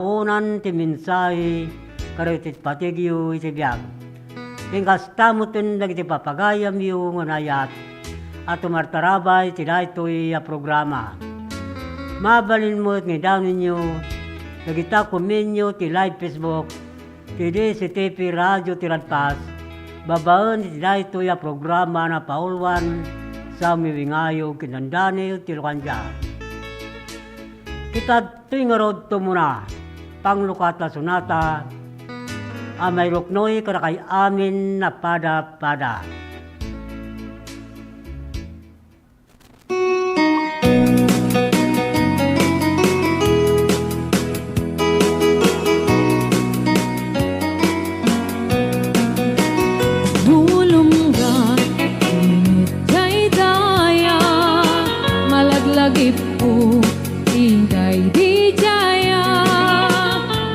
Unan ti mensahe karetit patigyo iti biag. Ingkas tamutin dagiti papagayam yu nganayat at umartarabay ti daytoy a programa. Mabalin mo nga daw ninyo dagita kuminyo ti live Facebook ti DCTP Radio Tiradpas babaen ti daytoy a programa na paulwan sa miwingayo kinandani ti Lucandia. Kita tingarod to muna panglukata sunata amay ruknoy karakay amin na pada-pada. Bulunggan, init jay daya, malaglagip po, inday di jaya.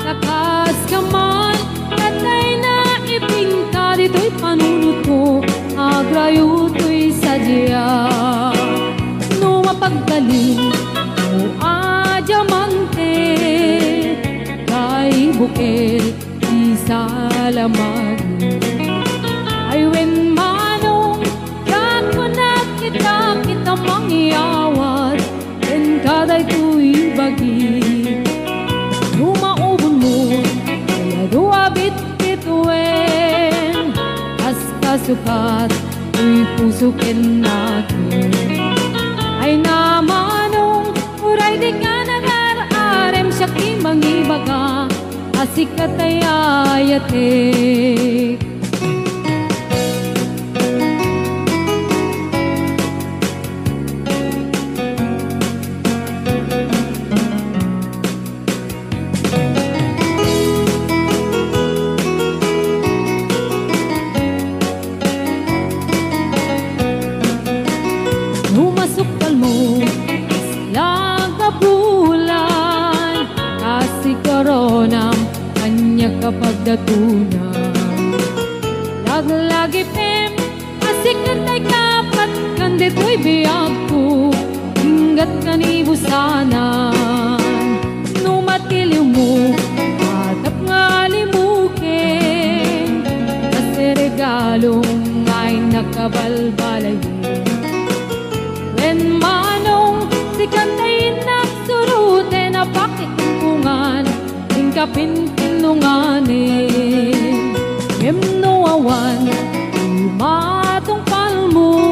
Takas kaman, katay na ipingka, dito'y panunod ko, agrayo to'y sadya. No mapagdaling, no adyamante, kay bukel, di salamag. Ay wen manong kakunat kita mangyawat ken kaday tuy bagi lumaubon mo kaya duabit kituen as kasukat tuy puso ken natin ay namanong uray di ka nangararem siya kimangibaga asikat ay ayate. Kapag datunan laglagi pem asikat ay kapat kandito'y biyag ko hinggat kanibusanan no matiliw mo atap nga limukin kasi regalong ay nakabalbalayin when manong si kantayin nagsurute na pakitumpungan hingkapin nunganin Emno awan Matong palmo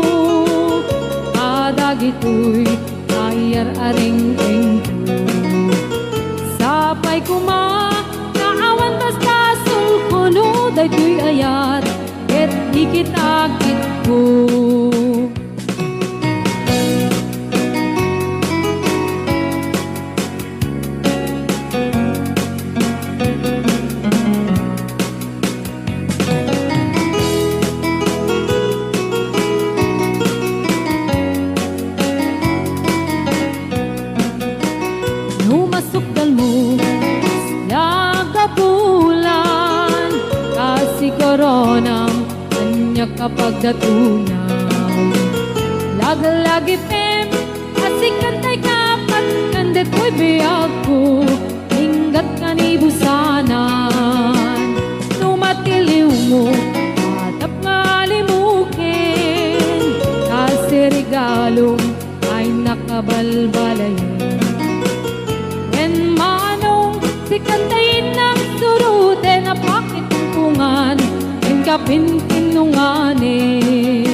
Kadagito'y Ayar aring engko Sapay kuma Kaawan basta sulkuno Dayto'y ayat Et ikitakit ko kapag datunaw laglagi pem asikat ay kapat kandet ko'y biyag ko hinggat kanibusanan no matiliw mo atap nga limukin kasi regalong ay nakabalbalayin when manong si kantayin ng surute na pakitumpungan hingkapin nunganin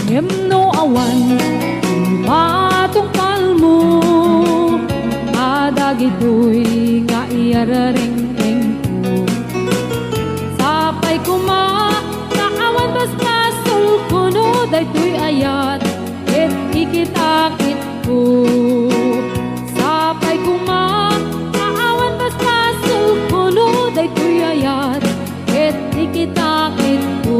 Emno awan Matong palmo Adagito'y nga iararing engko Sapay kuma Naawan basta sulkuno Dayto'y ayat Et ikitakit ko Sapay kuma Naawan basta sulkuno Dayto'y ayat Et ikitakit ko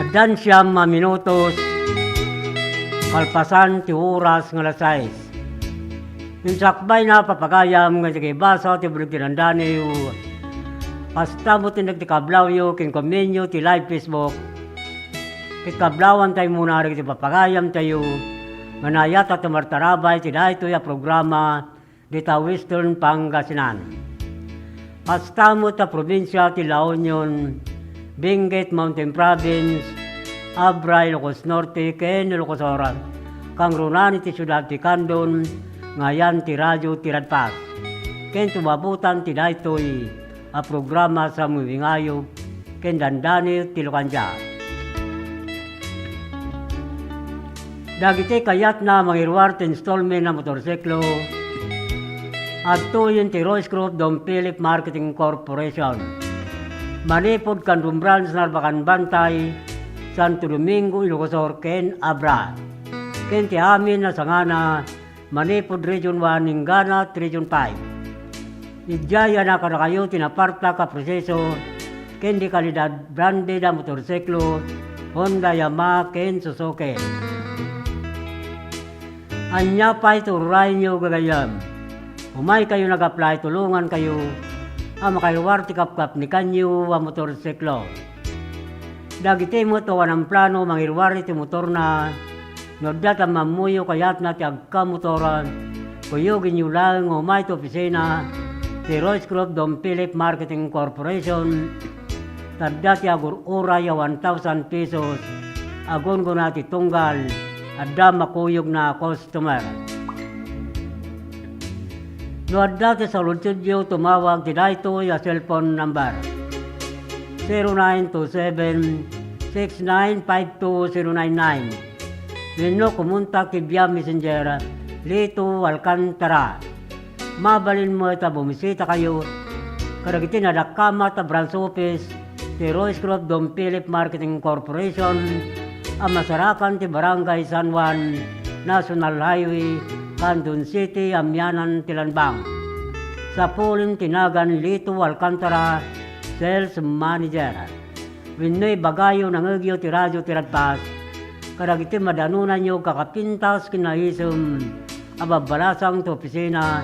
Adan siyam minutos kalpasan ti oras nga alas 6. Yung sakbay na papagayam nga sige basa ti bulig tinandani yu. Pasta mo tinag ti kablaw yu kin komenyo ti live Facebook. Kit kablawan tayo muna rin ti papagayam tayo. Manayat at martarabay ti dahito ya programa di ta Western Pangasinan. Pasta mo ta probinsya ti La Union, Benguet Mountain Province, Abra, Ilocos Norte, ken Ilocos Oras. Kang runani ti syudad ti Candon, ngayan ti radyo ti Radpas. Ken tumabutan ti daytoy a programa sa muwingayo ken dandani ti Lucanja. Dagiti kayat na mangirwar ti installment na motorsiklo at tuyon ti Royce Group Dom Philip Marketing Corporation. Manipod kan Rumbrans Narbacan Bantay, Santo Domingo, Ilocos Sur, ken Abra. Ken ti amin na sangana Manipod Region 1, Ningana, Region 5. Idjaya na kada kayo tinaparta ka proseso ken di kalidad branded na motorsiklo Honda, Yamaha, ken Suzuki. Anya pa ituray nyo gagayam. Umay kayo nag-apply, tulungan kayo ang makailuwar ti kapkap ni kanyo ang motorsiklo. Dagiti mo tawa ng plano mangiluwar iti motor na noddat ang mamuyo kayat na ti agkamotoran kuyo ginyulang umay ti opisina ti Royce Group Dom Philip Marketing Corporation tadda ti agur-uray 1,000 pesos agon ko na ti tunggal adda makuyog na customer. No adda ti sa studio tumawag ti daytoy a cellphone number 0927-6952-099. Nino kumunta ki via messenger Lito Alcantara. Mabalin mo ita bumisita kayo karagiti nadakama ta branch office ti Royce Group Dom Philip Marketing Corporation ang masarakan ti Barangay San Juan National Highway Candon City, Amianan, Tilanbang. Sa pulin tinagan Lito Alcantara, Sales Manager. Winoy bagayo nangagyo ti radyo ti Radpas, karagiti madanunan nyo kakapintas kinaisum ababalasang ti opisina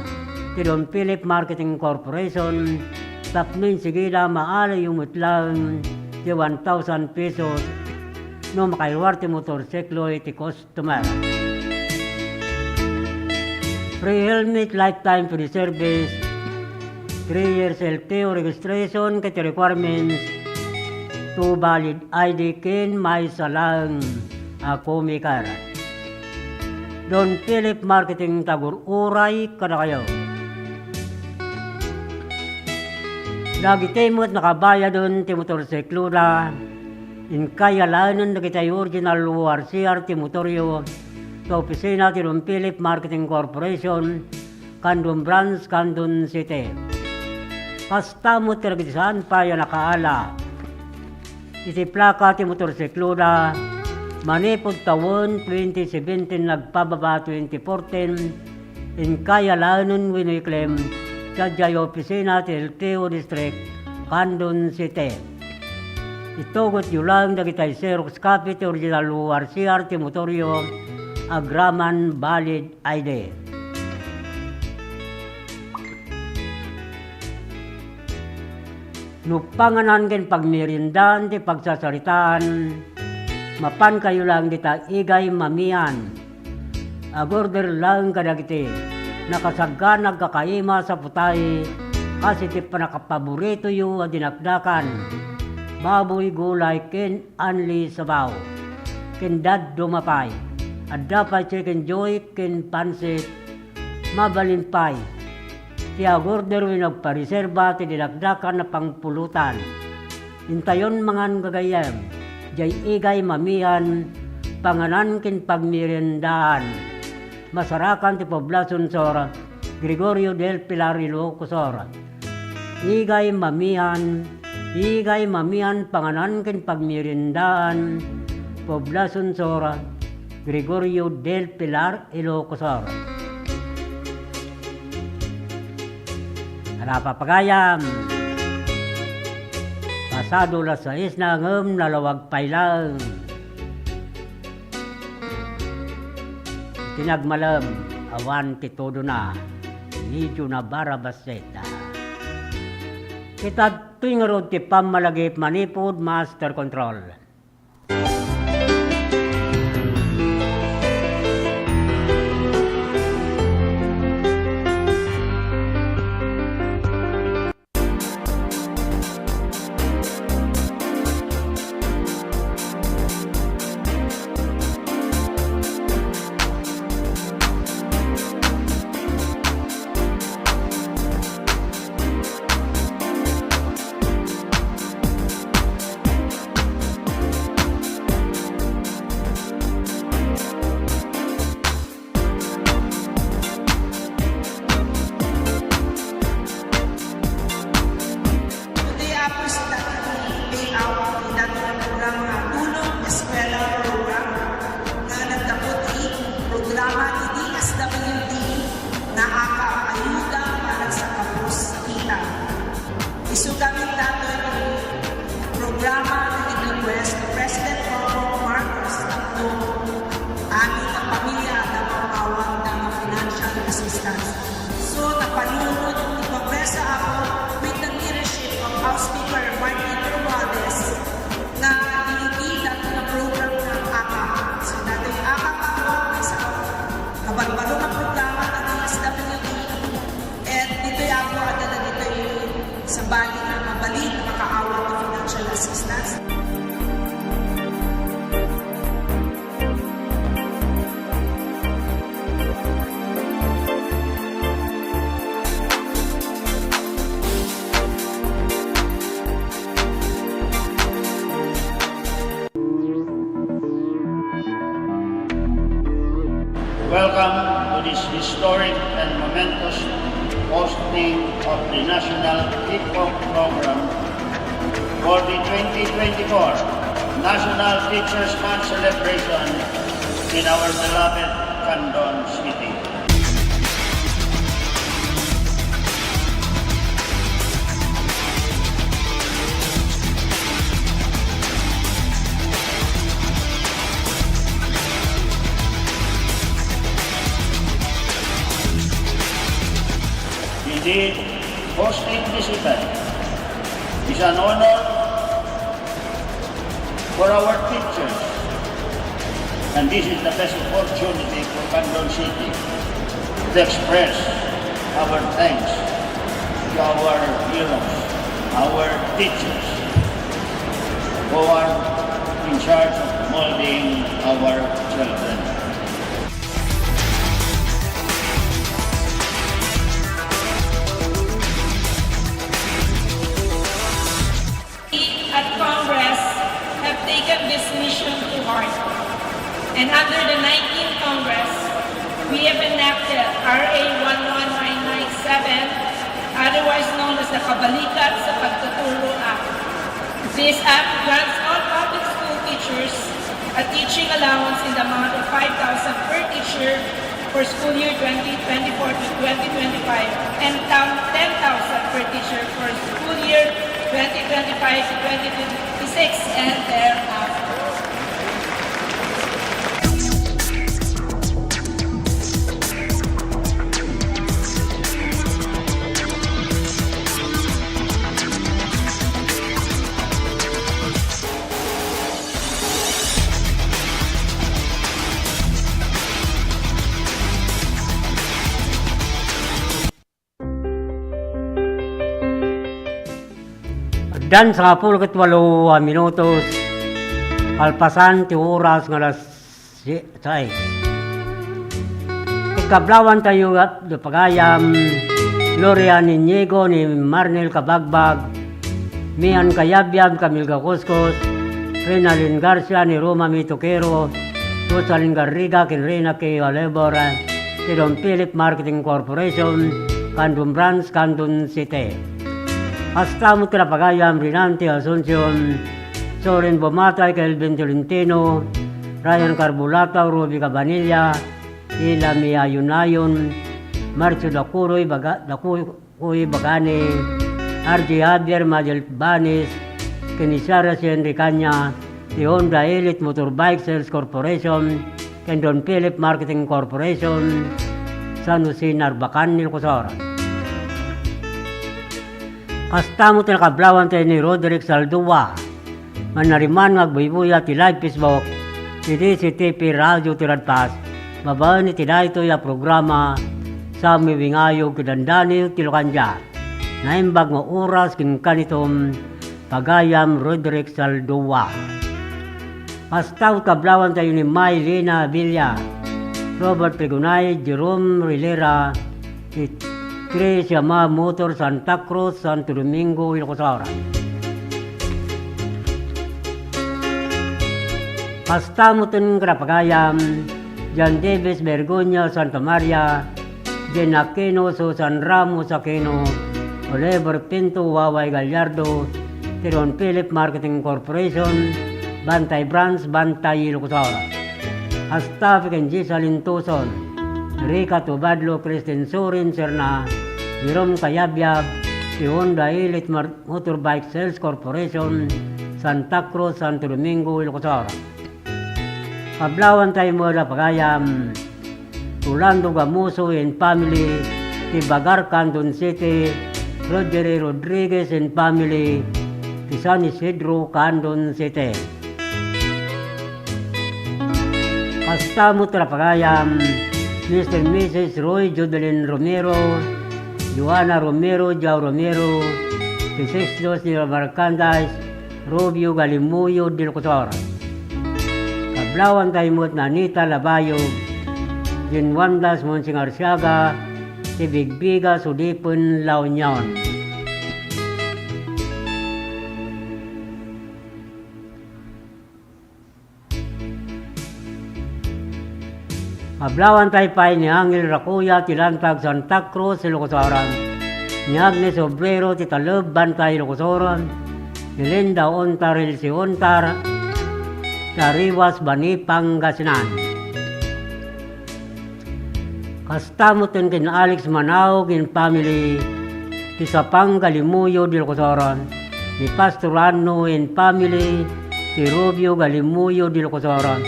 ti Dom Philip Marketing Corporation, tapnin sigila maala yung utlang ti 1,000 pesos no makailuwar ti motorsiklo iti customer. Free helmet, lifetime free service, 3 years LTO registration, kati requirements, 2 valid ID, ken may salang ako mikar. Don Philip Marketing tagur-uray kada kayo. Lagi temot nakabaya doon ti motorsiklo na inkayalanan na kita'y original WRCR ti motoryo sa opisina ti Dom Philip Marketing Corporation, Candon Branch, Candon City. Pasta mo tiragisaan pa yan nakaala. Iti plaka ti motorsiklo na manipod taon 2017 nagpababa 2014 inkayalanan winiklem sa jay opisina ti LTO District, Candon City. Itugot yulang dagitay Xerox copy ti original WRCR ti motoryo agraman valid ID. Nupanganan ken pagmirindan ti pagsasaritaan, mapan kayo lang dita igay mamian. Agorder lang kadagiti, nakasagga nagkakaima sa putay, kasi ti panakapaborito yu a dinakdakan. Baboy gulay ken anli sabaw, ken dad dumapay, adda pa chicken joy ken pansit, mabalimpay. Kaya order wi nagpariserba ti dinakdakan na pangpulutan. Intayon mangan gagayem, jay igay mamihan, panganan ken pagmirendaan. Masarakan ti poblasyon sor Gregorio del Pilar, Ilocos Sur. Igay mamihan, panganan ken pagmirendaan, poblasyon sor Gregorio del Pilar, Ilocos Sur. Napapagayam. Pasado las 6 na ngem nalawag pailang. Tinagmalam awan ti todo na, medyo na barabaseta. Kita tuwing rod ti pamalagip manipod master control. Isugamit nato yung programa na nag-request ni President Bongbong Marcos at aming pamilya na mapawag ng financial assistance. So, napanunod, ipapresa ako with the leadership of House Speaker Martin Romualdez na inibida na program ng AKAP. So, natin yung AKAP ako ay sa kabalbalo ng programa ng DSWD at dito'y ako adala dito'y sa bali na mabalik na makaawat ng financial assistance. Welcome to this historic and momentous hosting of the National Hip-Hop Program for the 2024 National Teachers Month celebration in our beloved Candon City. Indeed, hosting this event is an honor for our teachers, and this is the best opportunity for Candon City to express our thanks to our heroes, our teachers, who are in charge of molding our children. At Congress have taken this mission to heart. And under the 19th Congress, we have enacted RA 11997, otherwise known as the Kabalikat sa Pagtuturo Act. This act grants all public school teachers a teaching allowance in the amount of 5,000 per teacher for school year 2024 to 2025 and 10,000 per teacher for school year 2025 to 2026 and thereafter. Dan sa 18 minutos, kalpasan ti oras nga alas 6. Ikablawan tayo at pagayam, Gloria Niñego ni Marnel Kabagbag, Mian Kayabyab, Camilga Coscos, Renalyn Garcia ni Roma Mitoquero, Rosalyn Garriga, Kinrena K. Alebora, si Don Philip Marketing Corporation, Candon Branch, Candon City. Hasta mo pagayam Rinante Asuncion, Soren Bomatay, Kelvin Tolentino, Ryan Carbulata, Ruby Cabanilla, Ila Mia Yunayon, Marcio Dacuroy, Dacuroy Bagani, RJ Javier, Majel Banis, Kenisara Henry Kanya, the Honda Elite Motorbike Sales Corporation, Kendon Philip Marketing Corporation, San Jose Narbacan Ilocosora. Kastamo tayo kablawan tayo ni Roderick Saldua, manariman ngagbuibuya ti live Facebook, iti si TV Radio Tiradpas, babaan iti da ito ya programa sa miwingayog kidandani Tilokanja, naimbag mo oras kin kanitom pagayam Roderick Saldua. Kastaw kablawan tayo ni Maylena Villa, Robert Pegunay, Jerome Rilera, Tres Yamaha Motor Santa Cruz, Santo Domingo, Ilocosora. Kastamutin Krapagayam, John Davis Bergonya, Santa Maria, Jen Aquino, Susan Ramos Aquino, Oliver Pinto, Waway Gallardo, Tiron Philip Marketing Corporation, Bantay Brands, Bantay Ilocosora. Hasta Fikenji Salintuson, Rica Tubadlo, Kristen Sorin, Serna, Jerome Kayabyab, si Honda Elite Motorbike Sales Corporation, Santa Cruz, Santo Domingo, Ilocosora. Kablawan tayo mo na pagayam, Orlando Gamuso and family, Tibagar, Canton City, Roger Rodriguez and family, San Isidro, Canton City. Kastamot na pagayam, Mr. and Mrs. Roy Jodelyn Romero, Joanna Romero, Jao Romero, Tiseslos de Marcandas, Robio Galimuyo de Locotor. Kablawan tayo mo na Anita Labayog, Jinwandas Monsing Arsiaga, si Bigbiga Sudipon La Union. Kablawan tayo pa ni Angel Rakuya, Tilantag Santa Cruz, Ilocosora, ni Agnes Obrero, Titalub, Bantay, Ilocosora, ni Linda Ontar, Ilsi Ontar, Tariwas, Bani, Pangasinan. Kastamutin kin Alex Manao, kin family, Tisapang Galimuyo, Ilocosora, ni Pastorano and family, si Rubio Galimuyo, Ilocosora,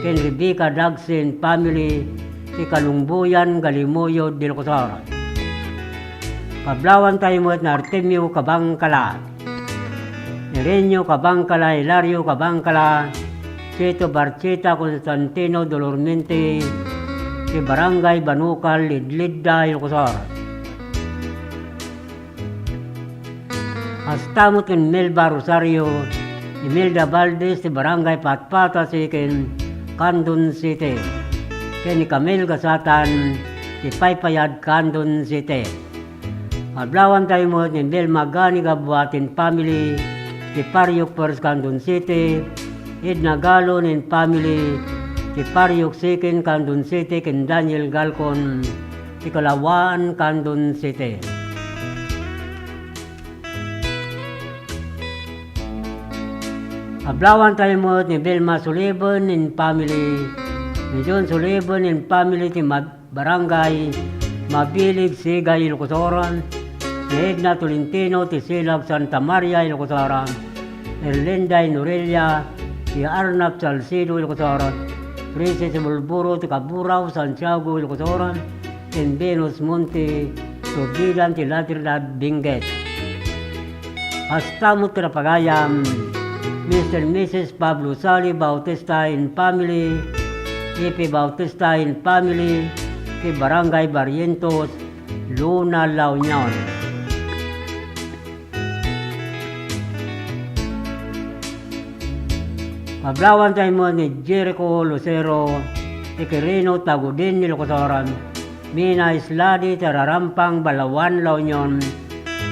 ken Rebecca Dagsin family, si Kalungbuyan Galimuyo de Locosora. Kablawan tayo mo na Artemio Kabangkala, Irenyo Kabangkala, Hilario Kabangkala, Chito Barcheta Constantino Dolormente, si Barangay Banukal, Lidlidda, Locosora. Astamot ken Melba Rosario, Imelda Valdez, si Barangay Patpata, si ken Canton City. Kini Camille Gasatan, si Paypayad, Canton City. Mablawan tayo mo ni Bel Magani Gabuatin family, si Pariok First Canton City, Edna Galon and family, si Pariok Second Canton City, ken Daniel Galcon, si Kalawaan, Canton City. Ablawan tayo mo ni Belma Sullivan and family, ni John Sullivan and family, ni Barangay Mabilig, Sigay, Ilocosora, ni Edna Tolentino, ti Silag, Santa Maria, Ilocosora, Erlinda Norelia, si Arnab Salcido, Ilocosora, Princess Bulburo, ti Caburaw, Santiago, Ilocosora, and Venus Monte, Tubilan, ti Latridad, Benguet. Hasta mo Trapagayam, Mr. and Mrs. Pablo Sali Bautista and family, Epe Bautista and family, kay Barangay Barrientos, Luna, La Union. Kablawan tayo mo ni Jericho Lucero, Ikirino Tagudin, Ilocosora, Mina Isladi, Tararampang, Balawan, La Union,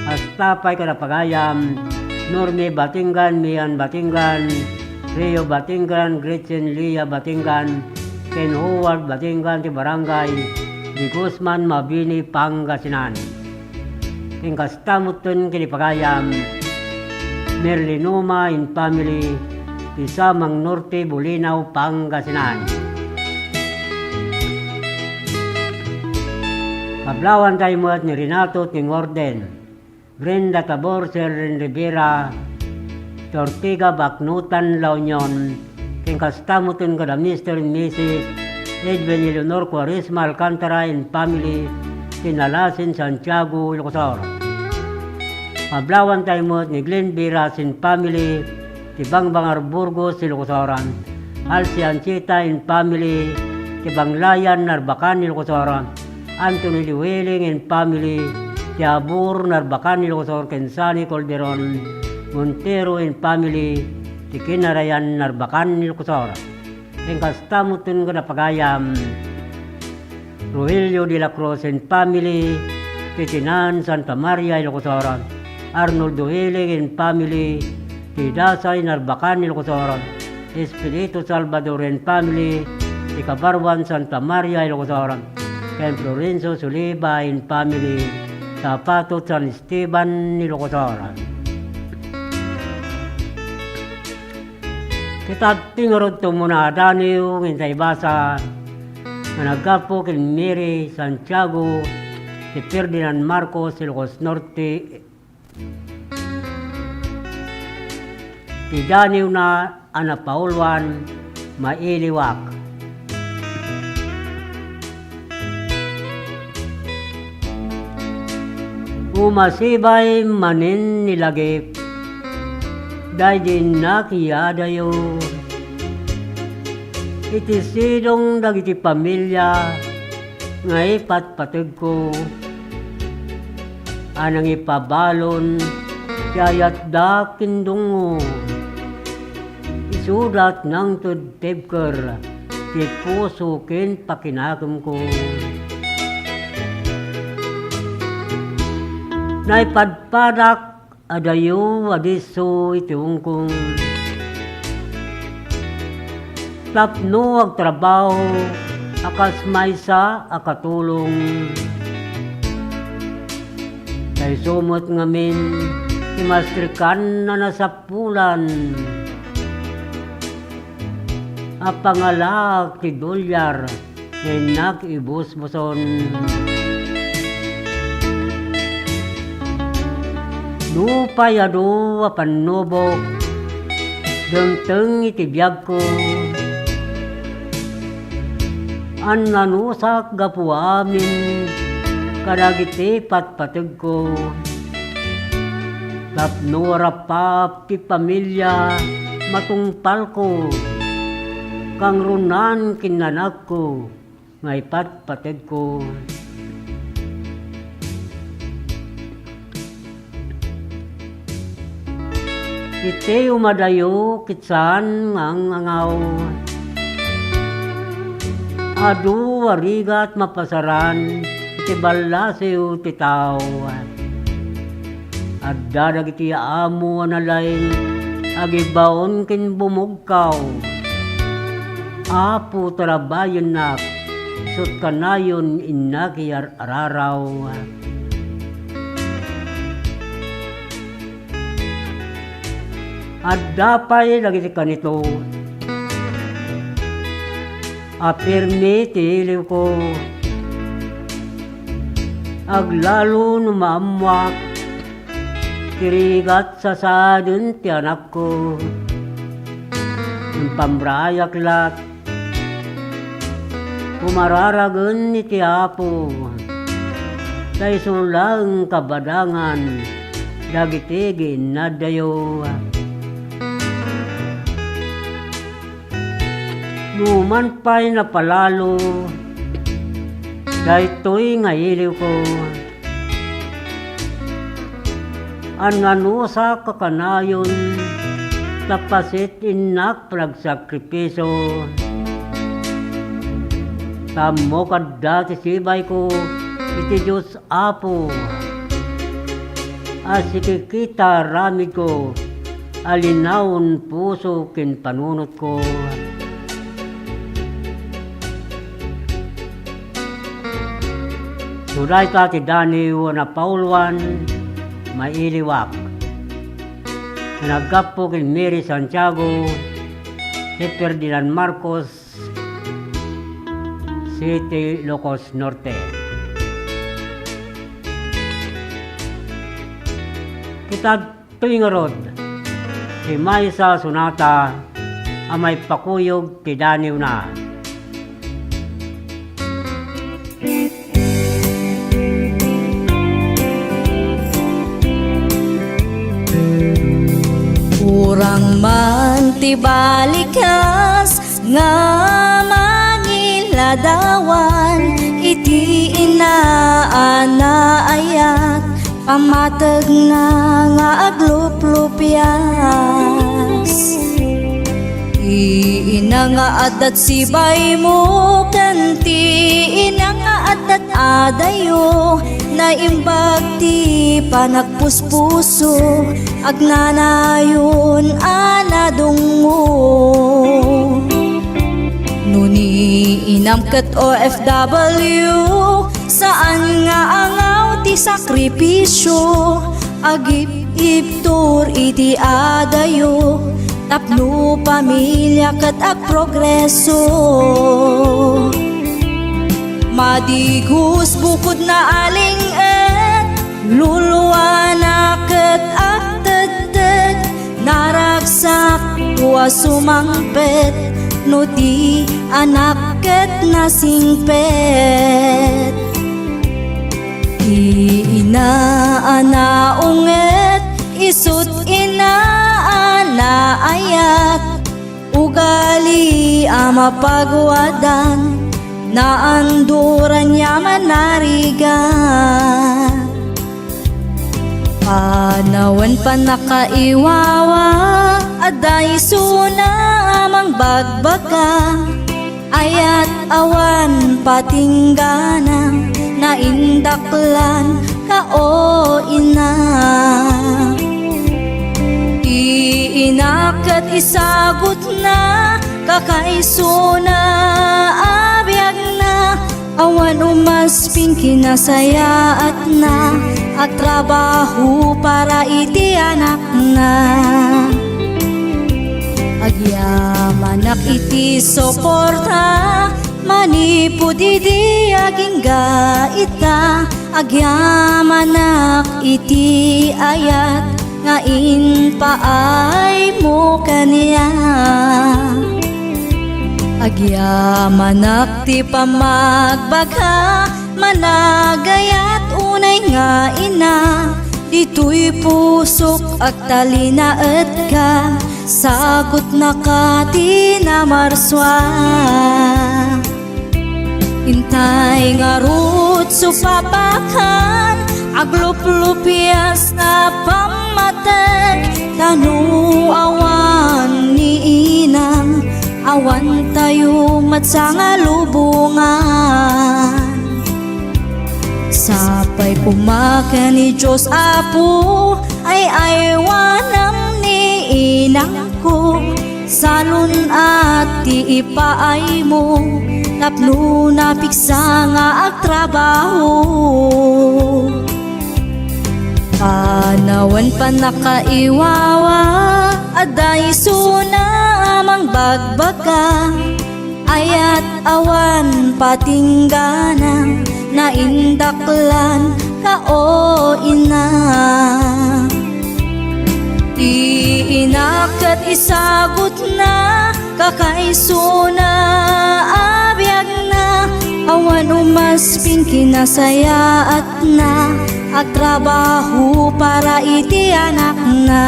Astapay, Karapagayam, Norme Batingan, Mian Batingan, Rio Batingan, Gretchen Lia Batingan, Ken Howard Batingan, ti Barangay di Guzman, Mabini, Pangasinan. Ken Kastamutun, Kinipagayam, Merlinoma in family, ti Samang Norte, Bulinaw, Pangasinan. Kablawan tayo mo at ni Renato Tingorden, Brenda Tabor, Serren Rivera, Tortiga, Baknutan, La Union, ken Kastamutin kada Mr. and Mrs. Edwin Eleanor Quaresma Alcantara and family, Tinalasin, Santiago, Ilocos. Pablawan Taimot ni Glenn Viras and family, Tibangbangar Burgos, Ilocos. Alci Anchita and family, Tibanglayan, Narbacan, Ilocos. Anthony Liweling and family, Tiabur, Narbacan, Ilocos. Kensani Calderon, Montero and family, Tikinarayan, Narbacan, Ilocos. Engkastamutun ko na pagayam, Rogelio de la Cruz and family, Titinan, Santa Maria, Ilocos. Arnold Duhiling and family, Tidasay, Narbacan, Ilocos. Espiritu Salvador and family, Ikabarwan, Santa Maria, Ilocos. Ken Florenzo Soliba and family, Zapato, San Esteban, Ilocos. Kita tingurod to muna Daniel, ngintay basa, nagapo kin Mary Santiago, si Ferdinand Marcos, Ilocos Norte, si Daniel na Ana Paulwan, Mailiwak. Umasibay manin nilagip, dahil din nakiyadayo. Itisidong dagiti pamilya, nga ipatpatid ko. Anang ipabalon, kayat da kindungo. Isudat ng tudtebker, ti puso kin pakinagam ko. Naipadpadak, adayo adiso itong kong tapno ang trabaho, akas maysa akatulong. Kay sumot ngamin, imastrikan na nasapulan. Apangalag ti dolyar, ngay nag-ibus-buson. Lupay ado apanubok, dengteng itibiyag ko. An nanusak gapu amin, kadagiti patpatag ko. Tapno rapap ti pamilya, matungpal ko. Kang runan kinanak ko, ngay patpatag ko. Iti umadayo kitsan ang angaw. Adu warigat mapasaran, iti balasiw titaw. Adda dagiti amo analain, agibaon kin bumugkaw. Apo tarabayon nak, sut kanayon inakiyar araraw. At dapay lagi kanito, apirmi tiliw ko, aglalo numamwak, kirigat sa sadun ti anak ko, ng pambrayak lat, kumararagan ni ti apo, sa isulang kabadangan, dagitigin na dayo. Numan pa'y napalalo, dahil to'y ngayiliw ko. Ano sa kakanayon, tapasit inak pragsakripiso. Tamo kadda ti sibay ko, iti Diyos Apo. Asikikita ramid ko, alinawon puso kin panunot ko. Suday ka ti Daniel na Paulwan, Mailiwak. Nagkapo kin Mary Santiago, si Ferdinand Marcos, City, Ilocos Norte. Kita tuwingarod, si Maysa Sunata, amay pakuyog ti Daniel na. Bilang man ti balikas nga mangiladawan, iti inaanayat pamatag na nga agluplupyas. Ina nga adat sibay mo kanti, ina nga adat adayo, na imbag ti panagpuspuso, agnanayon anadungo. Nuni inamkat OFW, saan nga angaw ti sakripisyo, agip-iptur iti adayo, tapno pamilya kat ag progreso. Madigus bukod na aling luluwa na kat ag tagtag, naragsak wa sumangpet, no di anak kat nasingpet. Inaanaunget isut inaanaayat, ugali ama pagwadan, naanduran niya manarigan. Panawan pa nakaiwawa, aday suna amang bagbaga, ayat awan patinggana, naindaklan ka o ina. Iinakat isagot na, kakaiso na abiyag na, awan umasping kinasayaat na, at trabaho para iti anak na. Agyamanak iti soporta, manipod iti aging gaita, agyamanak iti ayat, ngain paay mo kaniya. Agyamanak ti pamagbagha, managayat unay nga ina, dito'y pusok at talinaet ka, sagot na ka ti na marswa. Intay nga rut supapakan, aglup-lupias na pamatag, tanu awan ni inang, awan tayo matsanga lubungan. Sapay pumakan ni Diyos Apo, ay aywanam ni inang ko, salun at ti ipaay mo, tapno napiksa nga agtrabaho. Panawan pa nakaiwawa, aday suna amang bagbaga, ayat awan patinggana, naindaklan ka o ina. Iinakat isagot na, kakaiso na abiyag na, awan umasping kinasayaat na, at trabaho para iti anak na.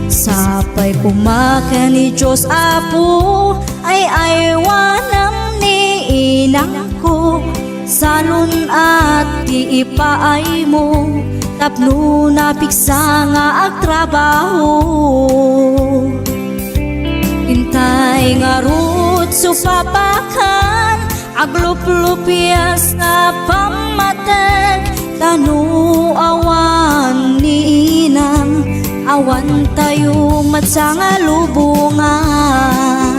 Sapay pumakan ni Diyos Apo, ay aywanam ni inang ko, salun at ti ipaay mo, tapno napiksa nga agtrabaho. Intay nga rut supapakan, aglup-lupias na pamatag, tanu awan ni inang, awan tayo matsanga lubungan.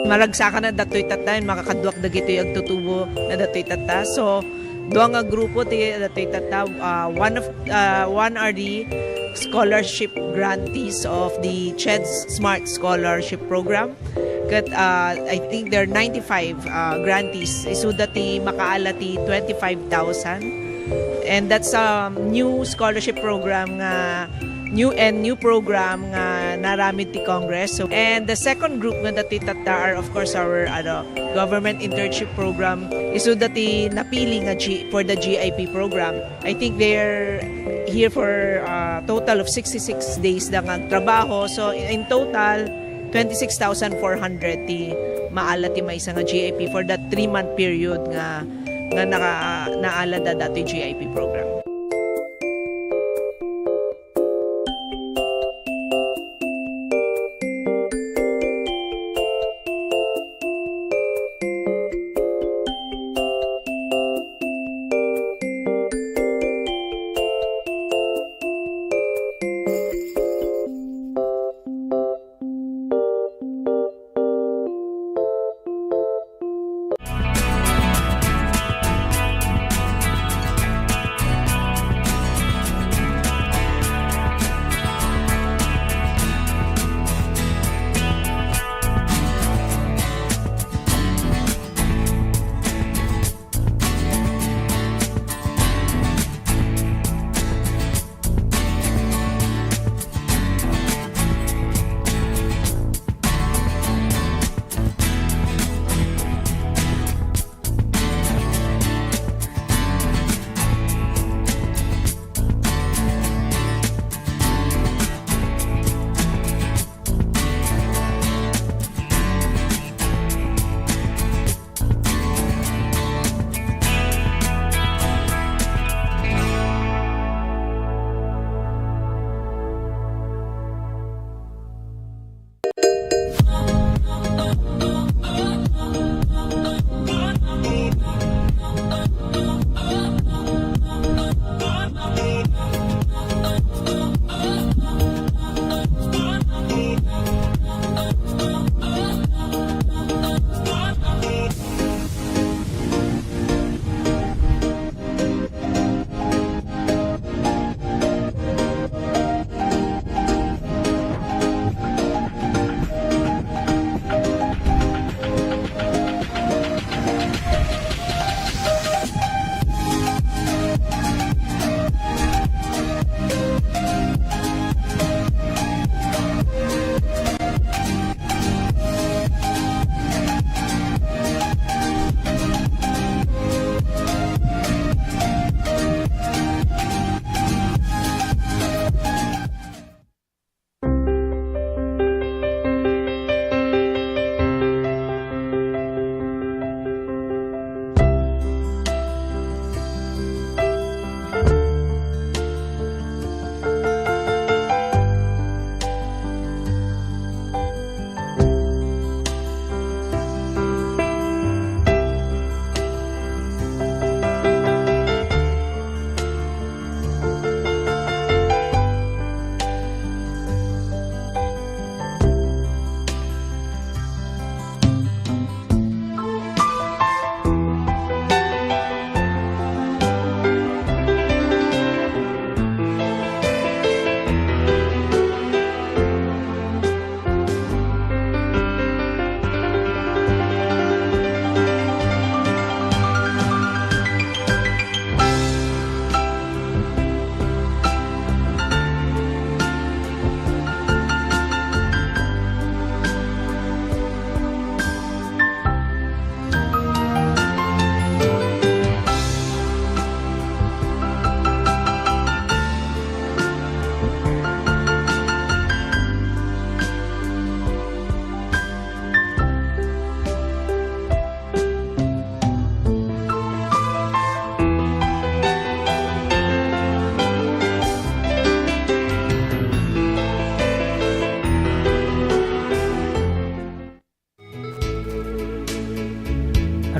maragsakan na datoy tata, makakaduak dagitoy agtutubo na datoy tata. So, duwa nga grupo ti datoy tata, one are the scholarship grantees of the CHED's Smart Scholarship Program. Kat, I think there are 95 grantees. Isu dati makaalati 25,000. And that's a new scholarship program nga new program nga naramid ti Congress. So, and the second group nga dati tata are of course our government internship program. Isu dati napili nga for the GIP program. I think they're here for a total of 66 days na nga trabaho. So in total 26,400 ti maala ti may nga GIP for that 3-month period nga naala da dati GIP program.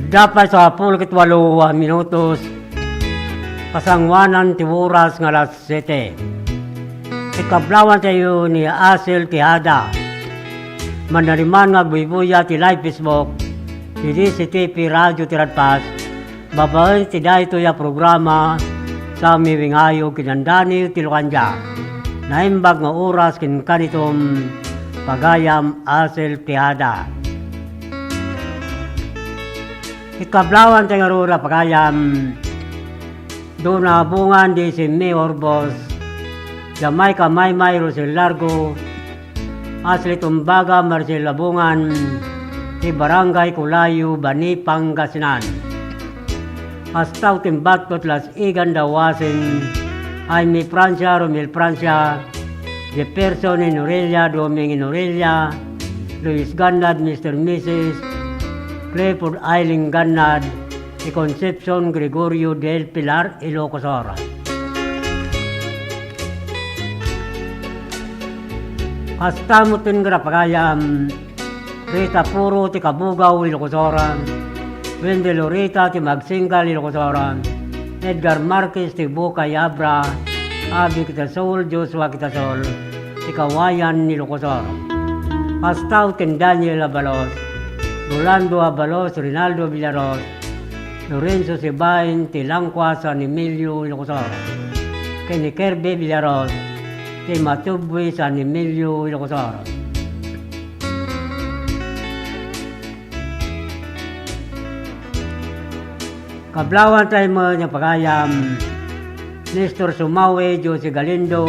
Dapat sa 18 minutos, pasangwanan ti oras nga alas 7. Ikablawan tayo ni Asel Tihada. manariman nga buibuya ti live Facebook, ti CTP Radio Tiradpas, babae ti dayto ya programa sa miwingayo kinandani ti Lucanja. Naimbag nga oras kin kanitom pagayam asel tihada. Ikablawan tayo rura pagayam doon na bungan di si Mayor Boss Jamaica Maymay Rosel Largo asli tumbaga Marcel Labungan di Barangay Kulayu, Bani, Pangasinan. Astaw timbatot las igan dawasin ay mi Francia, Romel Francia, Jefferson in Aurelia, Doming in Aurelia, Luis Gannad, Mr. Mrs. Clifford Eiling Gannad, y Concepcion Gregorio del Pilar, Ilocos Oras. Hasta mo tingra pagayam, Rita Puro ti Kabugaw, Ilocos Oras, Wende Lorita ti Magsingal, Ilocos Oras, Edgar Marquez ti Bukay Abra, Abi Kitasol, Joshua Kitasol, ti Kawayan, Ilocos Oras. Hasta tin Daniel Abalos, Rolando Abalos, Rinaldo Villaros, Lorenzo Sibain, Tilangkwa, San Emilio, Ilocos Oras. Kenny Kirby Villaros, ti Matubwi, San Emilio, Ilocos Oras. Kablawan tayo mo niya pagayam, Nestor Sumawe, Jose Galindo,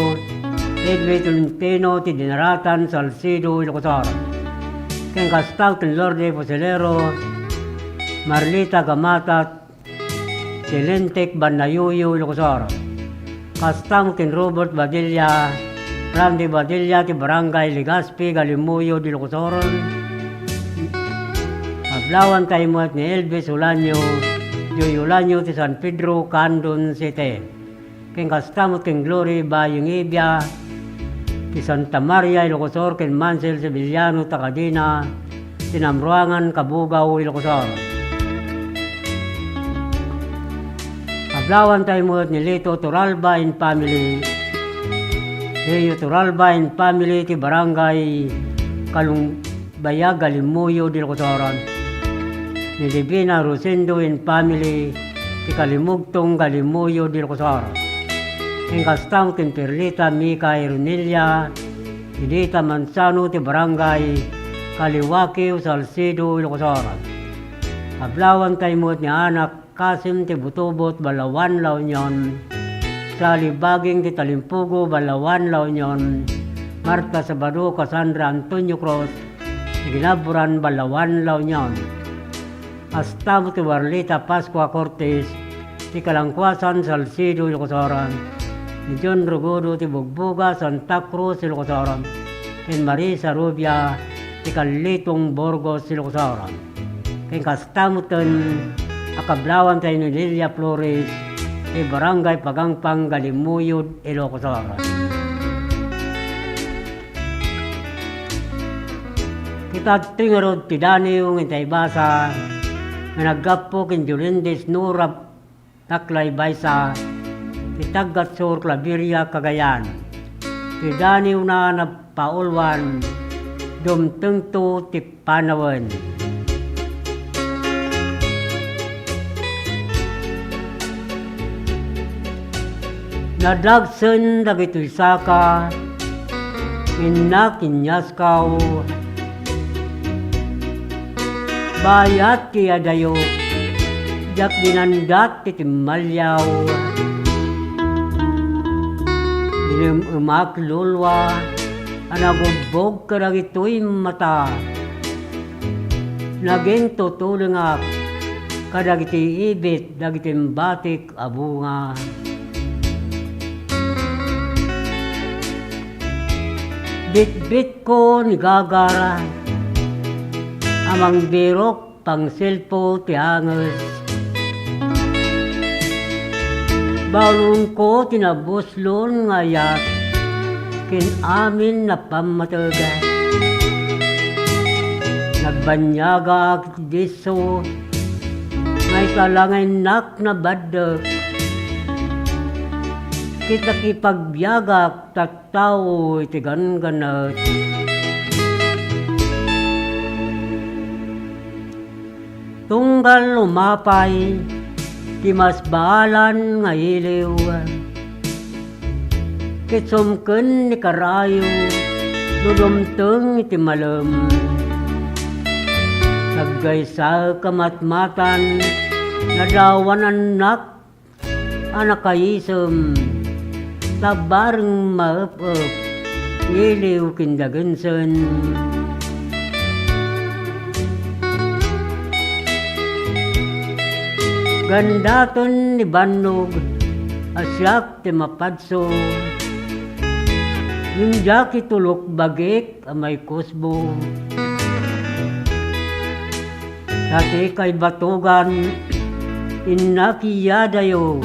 Edwin Tolentino, ti Dinaratan, Salcido, Ilocos Oras. Ken Castaw, ti Lorde Poselero, Marlita Gamatat, Silentek, Banayuyo, Ilocos Oras. Castaw, ti Robert Badilla, Randy Badilla, ti Barangay Legazpi, Galimuyo, Ilocos Oras. Kablawan tayo mo ni Elvis Ulanyo, Yoyolanyo ti San Pedro, Candon City. Ken kastamot ken Glory Bayong Ibia, ti Santa Maria, Ilocos Oras, ken Mansel Sevillano, Takadina, Tinamruangan, Kabugaw, Ilocos Oras. Kablawan tayo mo ni Lito Turalba and Family, Leo Turalba and Family, ti Barangay Kalungbayag, Galimuyo, Ilocos Oras. Ni Divina Rosendo and Family, ti Kalimugtong, Galimuyo, Ilocos Oras. Ang kastang ti Perlita, Mika, Ironelia, ti Dita Manzano, ti Barangay Kaliwakiw, Salcido, Ilocos Oras. Ablawan tayo mo ni anak Kasim, ti Butubot, Balawan, La Union, Sali Baging, ti Talimpugo, Balawan, La Union, Marta Sabado, Cassandra Antonio Cruz, ti Ginaburan, Balawan, La Union. Astamo ti Warlita Pascua Cortez, ti Kalangkwasan, Salcido, Ilocos Oras, ni John Rogodo, ti Bugbuga, Santa Cruz, Ilocos Oras, ken Marisa Rubia, ti Kalitong Burgos, Ilocos Oras. Ken kastamutan, akablawan tayo ni Lilia Flores, ti Barangay Pagangpang, Galimuyod, Ilocos Oras. Kita tingarod ti Daniel, itay basa, nga naggapo kin Julindes Nurab Taklay Baysa, ti Tagatsur Claveria, Cagayan. Ti Daniel na napaulwan, dumtengto ti Panawan. Nadagsen dagitoy saka, inna kinyaskaw, bayat kaya dayo, jak dinandat ti Timalyaw. Ilim umaklulwa, anagubbog karagitoy mata. Naging tutulungak, kadagiti ibit, dagiti batik abunga. Bit-bit ko ni Gagara, amang birok pang silpo ti anges. Balong ko tinabuslon ngayat, kin amin na pamataga. Nagbanyaga ak diso, ngay kalangay nak na badak. Kita kipagbiagak tattao iti ganganat. Tunggal umapay, ti mas baalan nga iliw. Kitsumken ni karayo, dudumteng iti malem. Naggaysa kamatmatan, nadawan anak, anak kayisem. Tabareng maep-ep, iliw kindagensen. Gandaton ni Banog, asyak ti mapadso. Yung jaki tulok bagik amay kusbo. Dati kay batugan, inakiyadayo.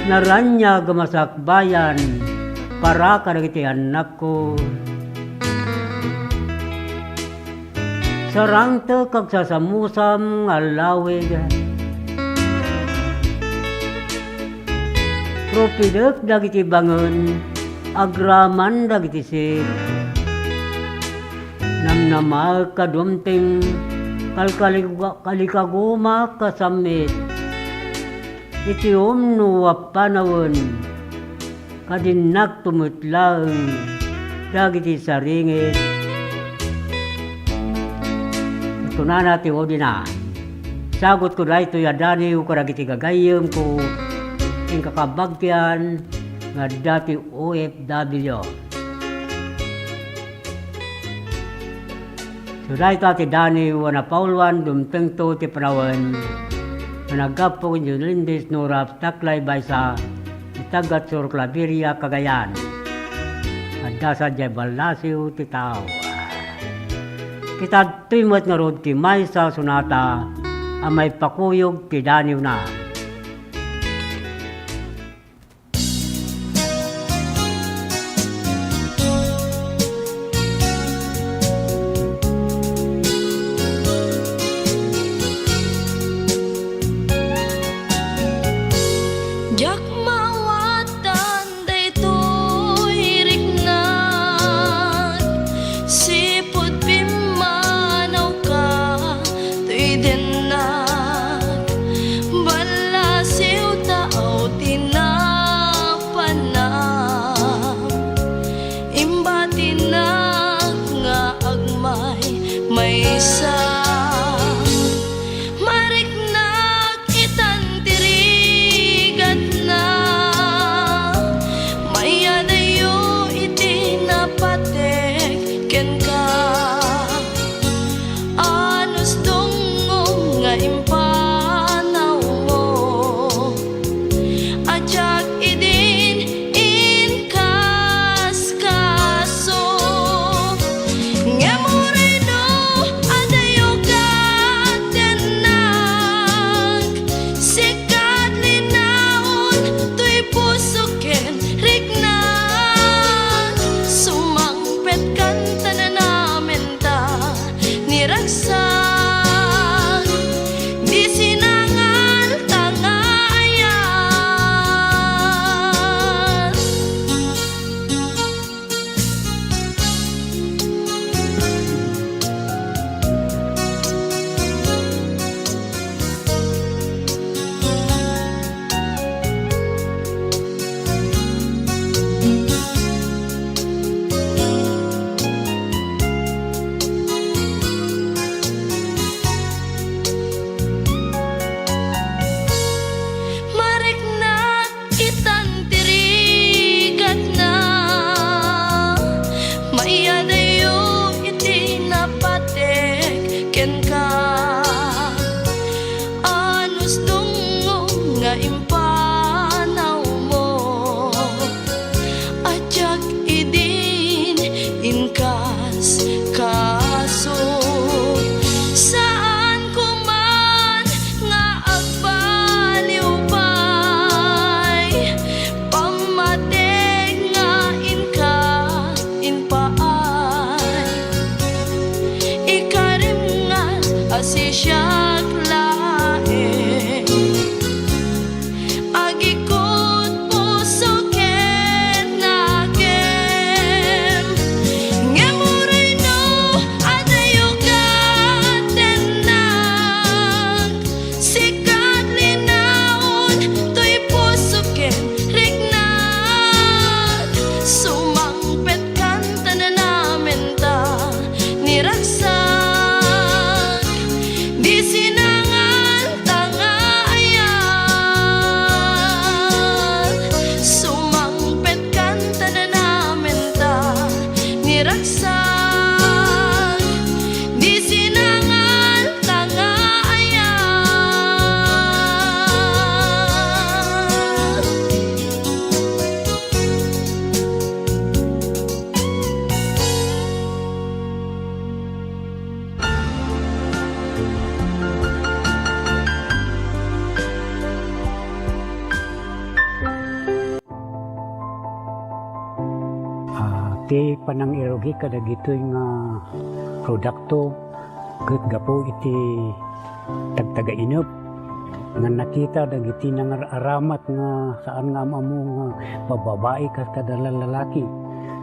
Naranya gamasakbayan, para kadagiti anak ko. Sarang te kag sasamusam nga lawig. Propidek dagiti bangon, agraman dagiti sip. Namnama kadumting, kalikaguma kasamit. Iti umno panawon, kadinak tumutlaeng, dagiti saringit. Ito na natin o din na. Sagot ko na ito yadani ko dagiti gagayem ko, yung kakabagtian, nga dati OFW. So dahil ito ati Dani, wana Paulwan, dumteng to ti Panawan, managap po yung Lindis Nurap, taklay bay sa itagat sur Claveria, Cagayan. At dasa jay balasiw ti tao. Kita timot nga rod ti Maysa Sunata, amay pakuyog ti Daniw na. Jak mawatan daytoy riknat, sipot pimanaw ka to'y dinat, Iti panang irogi kada gito'y nga produkto ket gapo iti tagtaga inop nga nakita dagiti nang aramat nga saan nga amo nga bababae kas kada lalaki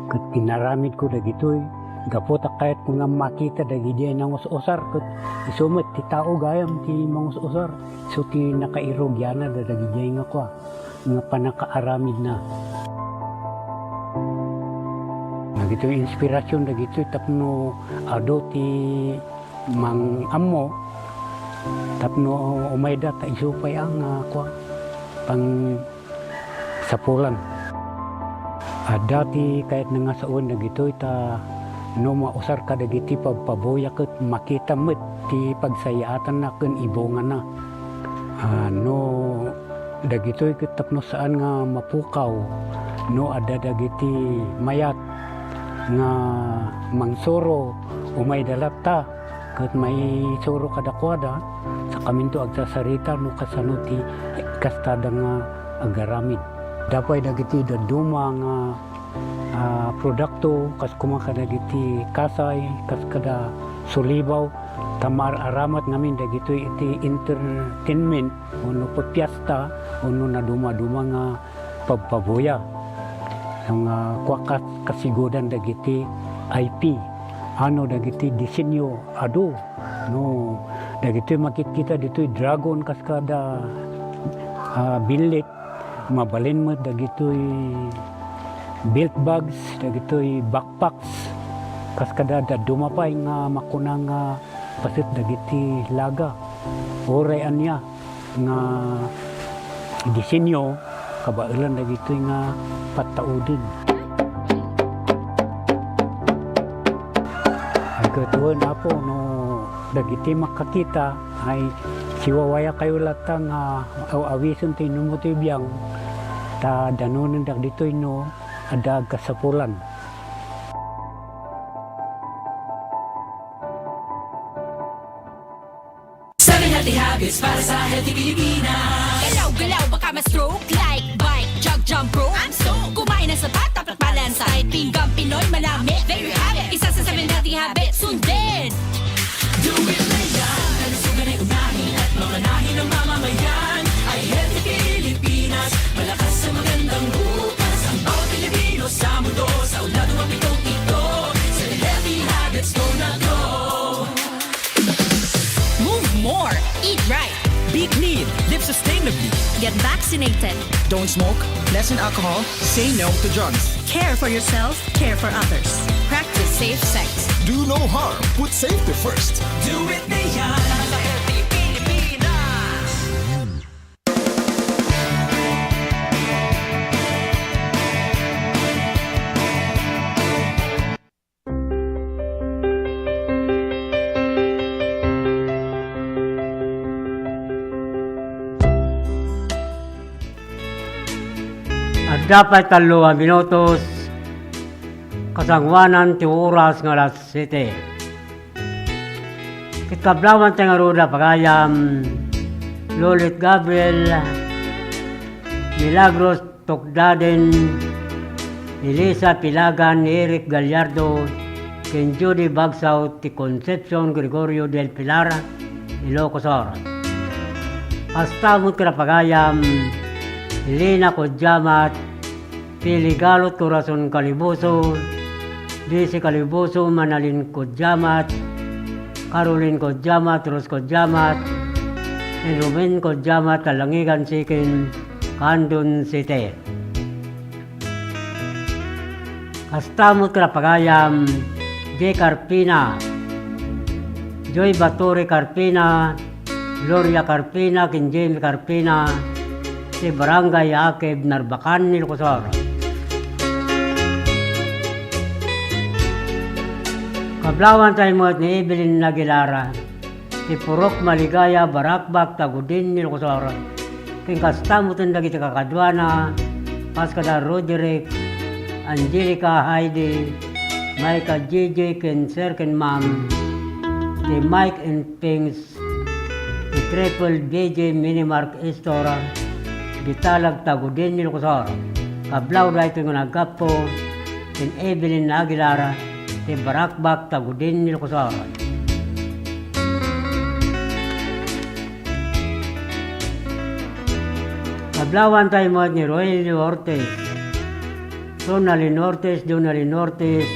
ket pinaramid ko dagitoy gapo ta kahit ko nga makita dagiti nang usar ket isumet ti tao gayam ti mangus-usar so ti nakairogyana dagiti nga kwa nga panakaaramid na. Nagito inspirasyon dagito tapno ado ti mang ammo tapno umayda ta isupay ang kwa pang sapulan. Dati kahit nga saon dagito ta no mausar ka dagiti pagpaboya ket makita met ti pagsayaatan na ken ibongan na. No dagito ket tapno saan nga mapukaw no ada dagiti mayat nga mangsoro umay dalata ket may soro kadakwada sa kaminto agsasarita no kasano ti kastada nga agaramid dapay dagiti daduma nga produkto kas kumaka dagiti kasay kas kada sulibaw tamar aramat ngamin dagito iti entertainment uno pagpiesta uno na duma-duma nga pagpaboya ang kwakas kasigodan dagiti IP ano dagiti disenyo ado no dagiti makikita ditoy dragon kaskada bilit mabalin mo dagitoy belt bags dagitoy backpacks kaskada dumapay nga makunang pasit dagiti laga oray anya nga disenyo kabailan dagitoy nga pataudin. Ay katuan apo no dagiti makakita ay siwawaya kayo latang awison ti numuti biyang ta danunan dagitoy no ada kasapulan. Seven healthy habits para sa healthy Pilipinas. Galaw-galaw baka ma-stroke like bike, jog, jump rope. I'm so kumain ng sapat, dapat balansa. Pinggang Pinoy malami, there you have it. Isa sa 7 healthy habits, sundin. Do it na yan, kalusugan ay unahin at mamanahin ng mamamayan. Ay healthy Pilipinas, malakas sa magandang bukas. Ang bawat Pilipino sa mundo, sa ulado ang pitong ito. Sa healthy habits, go na go. Move more, eat right, Be clean, live sustainably. get vaccinated, Don't smoke, lessen alcohol, say no to drugs. care for yourself, care for others. Practice safe sex. Do no harm, put safety first. Do it na yan, sa healthy Pilipinas. At dapat 2 minutos kasangwanan ti oras nga alas 7. Kitkablawan tayo nga ruda pagayam Lolit Gabriel Milagros Tokdaden Elisa Pilagan Eric Gallardo ken Judy Bagsaw ti Concepcion Gregorio del Pilar Ilocos Sur. Pastamot ka na pagayam Elena Kodjamat Piligalot Corazon Calibuso Disi Calibuso Manalin Kodjamat Caroline Kodjamat Ros Kodjamat Rumen Kodjamat Kalangigan Sikin Kandun City. Kastamot ka na pagayam J. Carpina Joy Baturi Carpina Gloria Carpina ken Jamie Carpina si Barangay Akeb Narbacan Ilocos Sur. Kablawan tayo mo ni Evelyn Aguilara si Purok Maligaya Barakbak Tagudin Ilocos Sur. King kastamutan dagiti kakadwana Paskada Roderick Angelica Heidi Micah JJ ken Sir ken Ma'am si Mike and Pings si Triple BJ Minimark Store Gitalag Tagudin Ilocos Sur. Kablaw da ito yung nagkapo ken Evelyn Aguilar, ti Barakbak Tagudin Ilocosor. Kablawan tayo mo ni Roelio Ortiz, Ronaldin Ortiz, Donalyn Ortiz,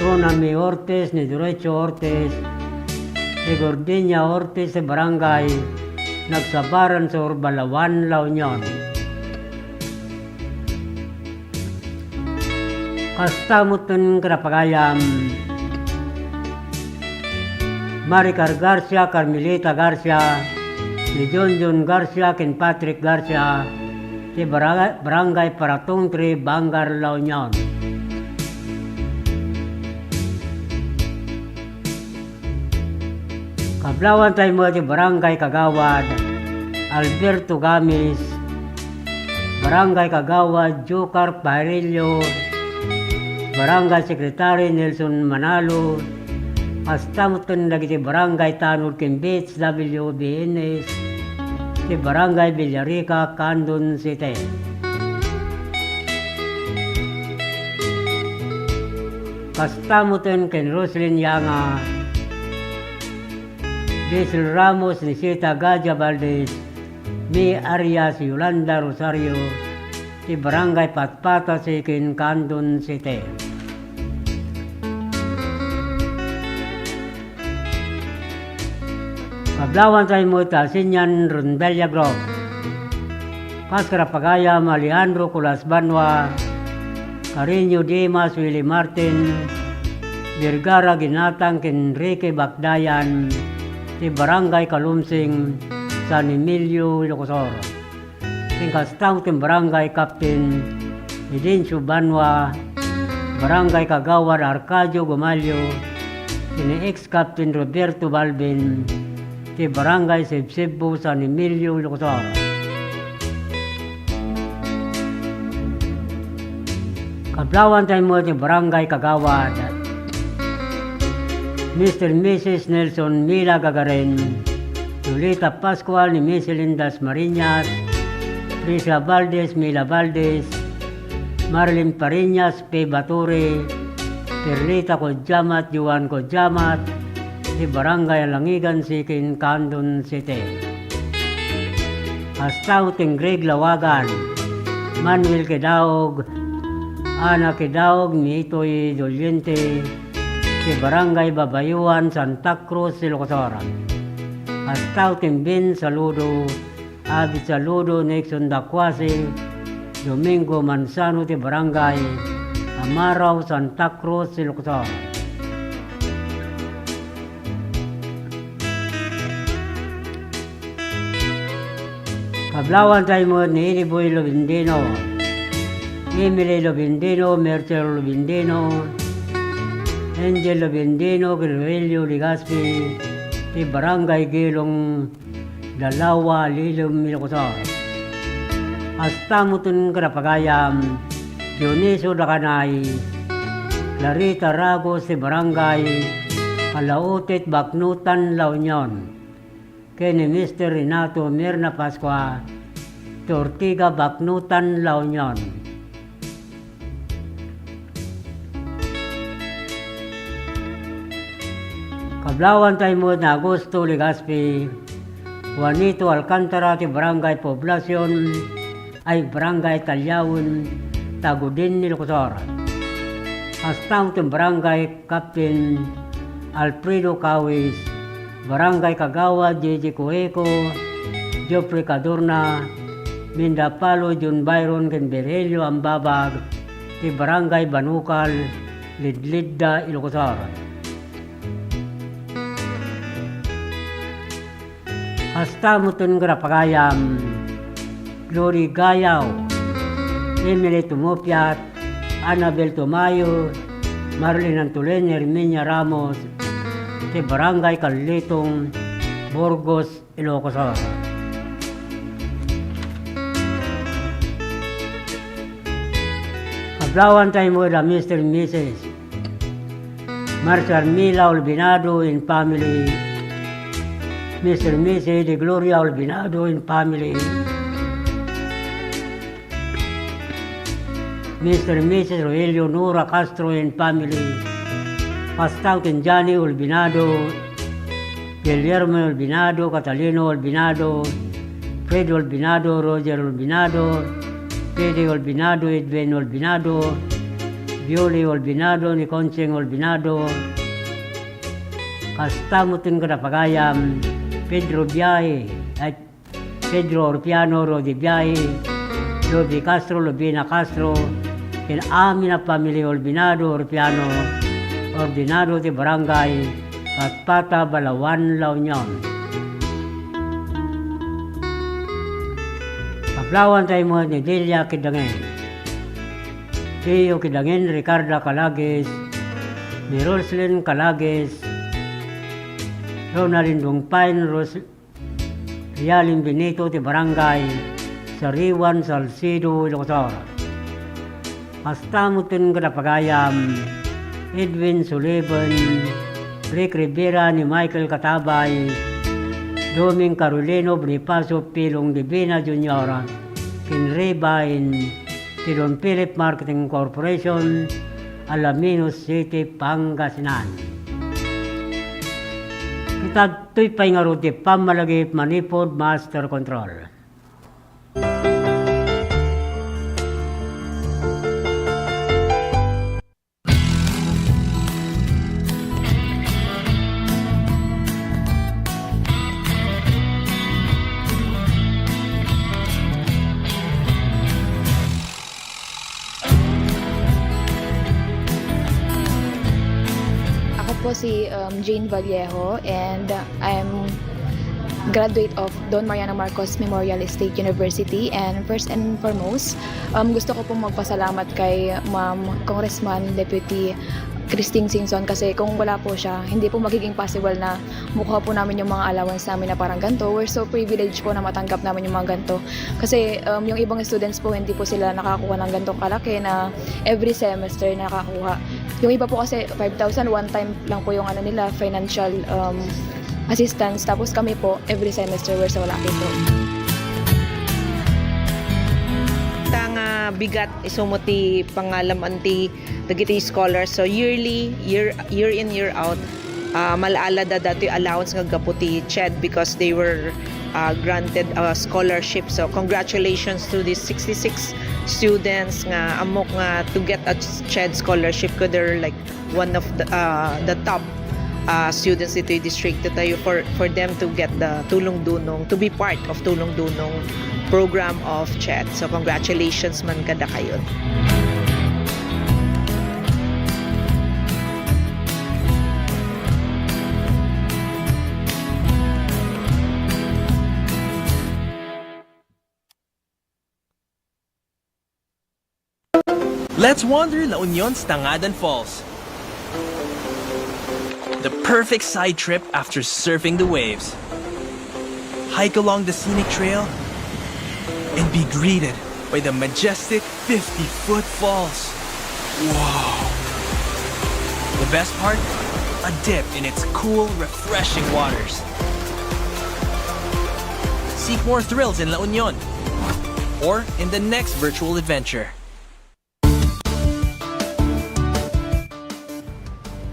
Ronami Ortiz, ni Derecho Ortiz, ni Gordinia Ortiz sa barangay Nagsabaran sa Urbalawan, La Union. Kastamutan Karapagayam, Maricar Garcia, Carmelita Garcia, ni John Garcia, ken Patrick Garcia, ti barangay Paratong 3, Bangar, La Union. Kablawan tayo mo ti barangay Kagawad, Alberto Gamis, barangay Kagawad, Jukar Parillo, barangay Secretary Nelson Manalo, kastamutan lagi ti barangay Tanur Kimbits, WBNS, ti barangay Villarica, Candon City. Kastamutan ken Roslyn Yanga, Diesel Ramos, Nisita Gaja Valdez, Mi Arias, Yolanda Rosario, ti barangay Patpata, Sikin, Candon City. Kablawan tayo mo Tasinyan, Rondelia Group, Pascarapagayam, Alejandro Culas Banwa, Carino Dimas, Willie Martin, Virgara Ginatang, Enrique Bakdayan, ti barangay Kalumsing, San Emilio, Ilocosor. Tingkastaw ti barangay Captain Edencio Banwa, barangay Kagawad Arcadio Gumalio, ni ex-Captain Roberto Balbin, ti barangay Sibsibo, San Emilio, Ilocosor. Kablawan tayo mo ti barangay Kagawad, Mr. and Mrs. Nelson Mila Gagarin, Julita Pascual ni Miss Lindas Marinas, Risa Valdez, Mila Valdez, Marilyn Parinas, P. Bature, Perlita Kodjamat, Juan Kodjamat, di Barangay Langigan, Sikin, Candon City. Astaw ting Greg Lawagan, Manuel Kedaog, Ana Kedaog, Nitoy Doliente, di Barangay Babayuan, Santa Cruz, Ilocosor. Astaw ting Ben Saludo, Abit Saludo, Nixon Dakwasi, Domingo Manzano, di Barangay Amaraw, Santa Cruz, Ilocosor. Kablawan tayo mo ni Iniboy Lobindino, Emily Lobindino, Mercer Lobindino, Angel Lobindino, Gilvelio Ligaspi, di Barangay Gilong, Dalawa, Lilom, Ilocosor. Astamutun Karapagayam, Dioniso Dakanay, Clarita Ragos, di Barangay Kalautit, Baknutan, La Union. Kini Mr. Renato Mirna Pascua, Tortiga, Baknutan, La Union. Kablawan tayo mo na Augusto Legaspi, Juanito Alcantara, ti Barangay Poblacion, ay Barangay Talyawin, Tagudin, Ilocosor. Astaw ti Barangay Captain Alfredo Cawis, Barangay Kagawa, J.J. Cueco, Joffrey Cadorna, Mindapalo, John Byron, Kenberhelio, Ambabag, ti Barangay Banukal, Lidlidda, Ilocosor. Astamutun Karapagayam, Glory Gayaw, Emily Tumopiat, Annabel Tumayo, Marlene Antulen, Herminia Ramos, ti Barangay Kalitong, Burgos, Ilocosor. Kablawan tayo mo na Mr. and Mrs. Marcia Mila Olbinado in family, Mr. and Mrs. de Gloria Olbinado in family, Mr. and Mrs. Rogelio Nora Castro and family, Pastor and Johnny Olbinado, Guillermo Olbinado, Catalino Olbinado, Fred Olbinado, Roger Olbinado, Fede Olbinado, Edwin Olbinado, Violi Olbinado, ni Conseng Olbinado, Kastamutin Kadapagayam, Pedro Biahe, at Pedro Orpiano, Rodi Biahe, Lodi Castro, Lobina Castro, and amin na pamilya Olbinado, Orpiano, Ordinado de Barangay, Patpata, Balawan, La Union. Kaplawan tayo mo ni Delia Kidangen, Teo Kidangen, Ricarda Calagues, ni Roslyn Calagues, Ronaldin Dungpain, Rialin Benito de Barangay, Sariwan Salcido, Ilocos. Kastamutin Kadapagayam, Edwin Sullivan, Rick Rivera ni Michael Katabay, Doming Carolino Bonifacio Pilong Divina Jr., Kinrebain, Don Philip Marketing Corporation, Alaminos City, Pangasinan. Itato'y paingaruti pamalagip Manipod Master Control. Ako po si Jane Vallejo and I'm graduate of Don Mariano Marcos Memorial State University, and first and foremost gusto ko pong magpasalamat kay Ma'am Congressman Deputy Christine Singson, kasi kung wala po siya, hindi po magiging possible na mukha po namin yung mga allowance namin na parang ganito. We're so privileged po na matanggap namin yung mga ganito. Kasi yung ibang students po, hindi po sila nakakuha ng ganitong kalaki na every semester nakakuha. Yung iba po kasi 5,000, one time lang po yung nila, financial assistance. Tapos kami po, every semester, we're so lucky po. Bigat isumuti pangalam anti dagiti scholars, so year in year out malaala da dati allowance nga gaputi CHED because they were granted a scholarship. So congratulations to these 66 students nga amok nga to get a CHED scholarship, ko they're like one of the top students dito yung district tayo for them to get the tulong dunong, to be part of tulong dunong program of CHED. So congratulations man kada kayo. Let's wander La Union's Tangadan Falls. The perfect side trip after surfing the waves. Hike along the scenic trail and be greeted by the majestic 50-foot falls. Wow! The best part? A dip in its cool, refreshing waters. Seek more thrills in La Union or in the next virtual adventure.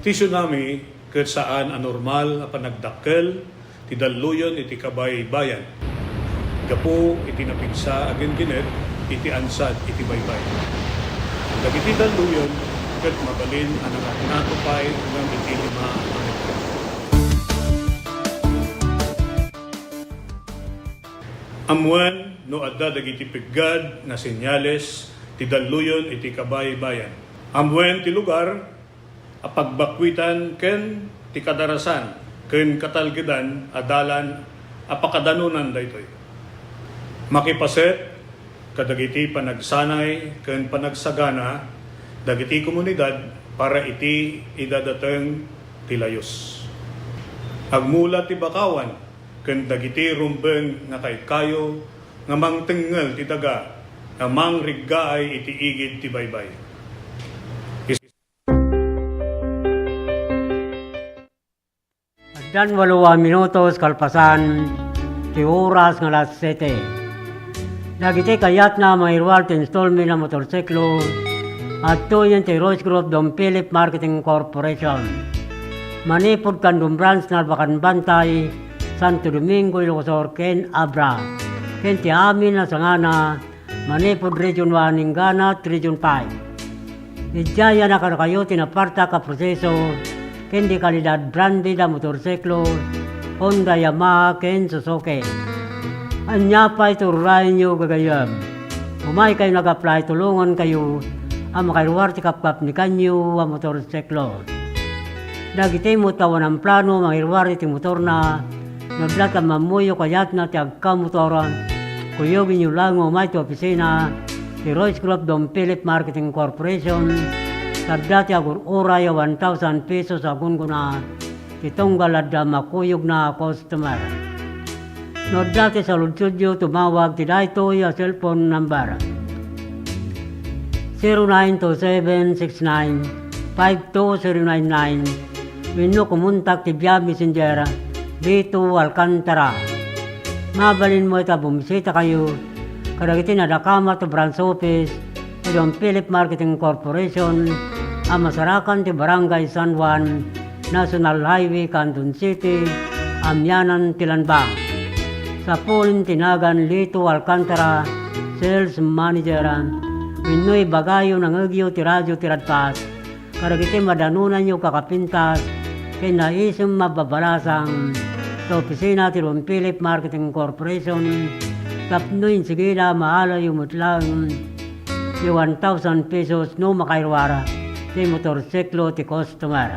Ti tsunami ket saan anormal a panagdakkel ti daluyon iti kabay-bayan. Gapo iti napigsa agen ginet iti ansad iti baybay. Dagiti daluyon ket mabalin ang natupay hanggang iti 5 meter. Amuan no adda dagiti piggad na senyales ti daluyon iti kabay-bayan. Amuan ti lugar a pagbakwitan ken ti kadarasan ken katalgedan adalan a pakadanunan daytoy. Makipaset kadagiti panagsanay ken panagsagana dagiti komunidad para iti idadateng ti layos. Agmula ti bakawan ken dagiti rumbeng nga kaykayo nga mangtengel ti daga nga mangriggaay iti igid ti baybay. Dan 8 minutos kalpasan ti oras nga alas 7. Dagiti kayat na mairwal ti installment na motorsiklo At tuyon ti Rose Group Dom Philip Marketing Corporation. Manipod Kandum Branch Narbacan Bantay, Santo Domingo, Ilocos ken Abra. Ken ti amin na sangana, Manipod Region 1, Ningana, Region 5. Idjaya na kayo tinaparta ka proseso, ken di kalidad branded na motorsiklo, Honda, Yamaha, ken Suzuki. Anya pa iturayan nyo gagayam. Umay kayo nag-apply, tulungan kayo, ang makairuwar ti kapkap ni kanyo ang motorsiklo. Dagiti mo tawan ang plano, makairuwar ti motor na, naglat ang mamuyo kayat na ti agkamotoran, kuyogin nyo lang umay ti opisina, ti Royce Group Dom Philip Marketing Corporation, tagda ti agur-uray 1,000 pesos agun ko na, ti tunggal adda makuyog na customer. No dati sa Lutsudio, tumawag ti daytoy a cellphone number 0927695299. Wenno kumontak ti via messenger dito Alcantara. Mabalin mo ita bumisita kayo kadagiti nadakama to branch office ti Don Philip Marketing Corporation ang masarakan ti Barangay San Juan, National Highway, Canton City, Amyanan, Tilanbang. Sa Pulin Tinagan, Lito Alcantara, Sales Manager, Minoy Bagayo ng Agyo, Tiradyo, Tiradpas, karagiti madanunan nyo kakapintas, kay naisang mababalasang sa opisina ti Don Philip Marketing Corporation, tapnoin sige na maala yung mutlang ti 1,000 pesos no makairwara ti motorsiklo ti customer.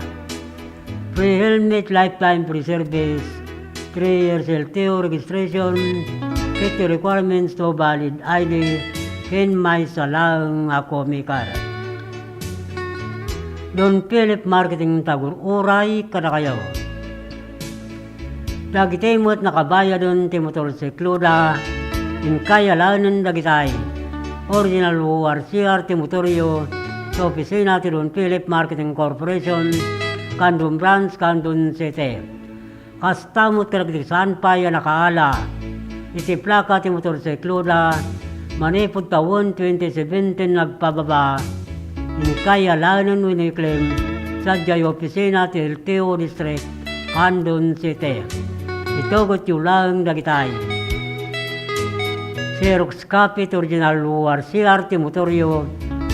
Free helmet, lifetime free service, 3 years LTO registration, kit requirements to valid ID, ken may salang ako mikar. Don Philip Marketing tagur-uray kada kayo. Dagitay mo't nakabaya don ti motorsiklo da, in kaya lanan dagitay. Original ORCR ti motoryo, sa opisina ti Don Philip Marketing Corporation, Canton Branch, Canton City. Kastamot karagdisan pa yan nakaala. Iti plaka ti motorsiklo da, manipod taon 2017 nagpababa. Inikaya lanan winiklaim sa jay opisina ti LTO District, Canton City. Ito got yung lang dagitay. Xerox copy to original ORCR ti motoryo,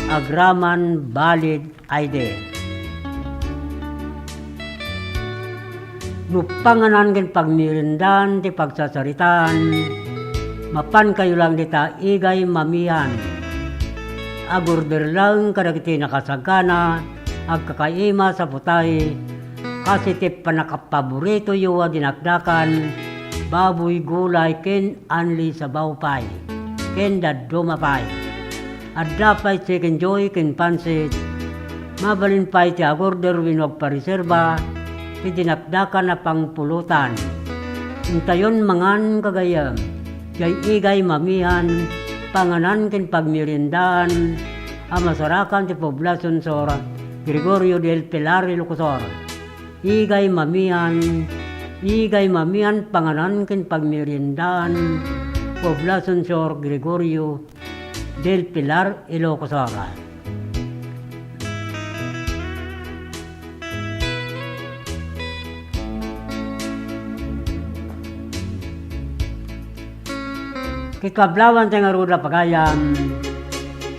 agraman valid ID. Nupanganan ken pagmirindan ti pagsasaritan, mapan kayo lang dita igay mamihan. Agurder lang kadagiti nakasagana, agkakaima sa putay, kasi ti panakapaborito yuwa dinakdakan, baboy gulay ken anli sa bawpay, ken dadumapay. At dapay chicken joy ken pansit, mabalin pay ti agurder winwag pariserba, dinakdakan na pangpulutan. Intayon mangan kagayam, jay igay mamihan, panganan ken pagmirindaan, amasarakan ti poblasyon sor, Gregorio del Pilar, Ilocosor. Igay mamihan, panganan ken pagmirindaan, poblasyon sor, Gregorio del Pilar, Ilocosor. Kikablawan tayo nga ruda pagayam,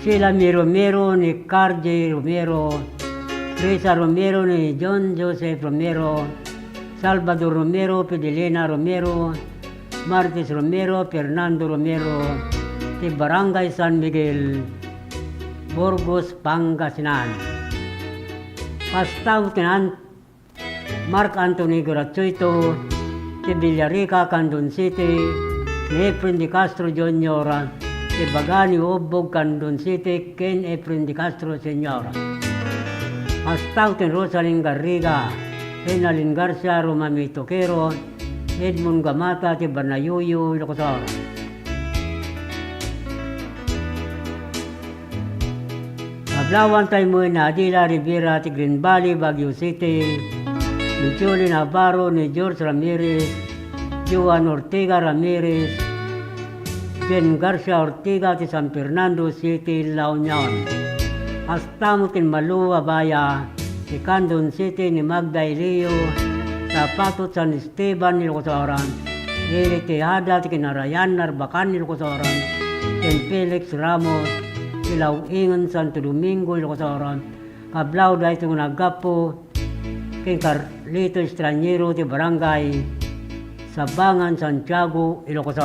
sila ni Romero, ni Carje Romero, Teresa Romero, ni John Joseph Romero, Salvador Romero, Fidelina Romero, Martis Romero, Fernando Romero, ti Barangay San Miguel, Burgos, Pangasinan. Pastaw tinan Mark Anthony Gratuito, ti Villarica, Canton City, ni Efren de Castro Jr., ti Bagani Obog, Canton City, ken Efren de Castro Sr. Pastaw tin Rosalyn Garriga, Renalyn Garcia, Romami Toquero, Edmund Gamata, ti Banayuyo, Ilocosor. Kablawan tayo mo na Adila Rivera, ti Green Valley, Baguio City, ni Julie Navarro, ni George Ramirez, Juan Ortega Ramirez, Jen Garcia Ortega, ti San Fernando City, La Union. hasta mo kin Malua Baya, si Candon City ni Magda Ilio, sa Patot San Esteban ni Lucosoran, Eri Tejada ti Kinarayan Narbacan ni Lucosoran, ken Felix Ramos, Ilaw Ingon Santo Domingo ni Lucosoran, kablaw dahil itong nagapo, ken Carlito Estranyero ti Barangay, Sabangan, Santiago, Ilocos.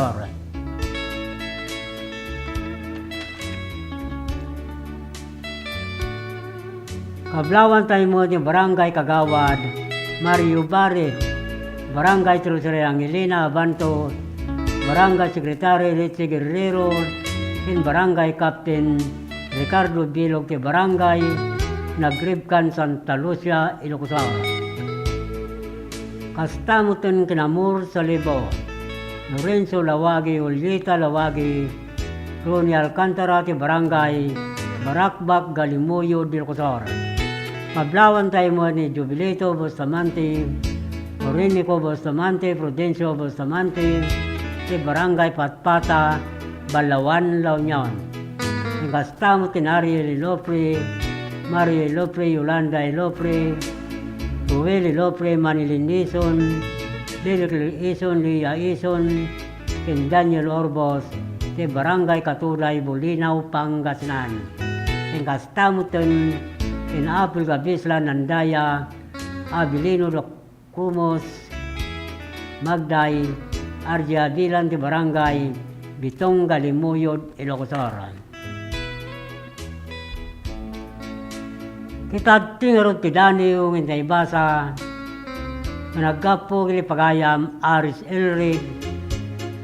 Kablawan tayo mo ni Barangay Kagawad, Mario Bare, Barangay Trusere Angelina Abanto, Barangay Secretary Richie Guerrero, and Barangay Captain Ricardo Bilog ti Barangay Nagribkan Santa Lucia, Ilocos. Kastamutan Kinamur sa Libo, Lorenzo Lawagi, Ulyeta Lawagi, Ronnie Alcantara ti Barangay Barakbak, Galimuyo, Dilcosor. Mablawan tayo mo ni Jubileto Bustamante, Orinico Bustamante, Prudencio Bustamante, ti Barangay Patpata, Balawan, La Union. Kastamut kin Ariel Ilopre, Mario Ilopre, Yolanda Ilopre, Ruel Ilopre, Manilin Ison, Delik Ison, Lia Ison, ken Daniel Orbos, ti Barangay Katulay, Bulinaw, Pangasinan. Ken kastamutan ken Apil Gabisla, Nandaya, Abilino Kumos, Magday, Arja Dilan ti Barangay, Bitong Galimuyod, Ilocos. Kita tingarot ti Daniel ng Taibasa, managapo kili Pagayam, Aris Elrig,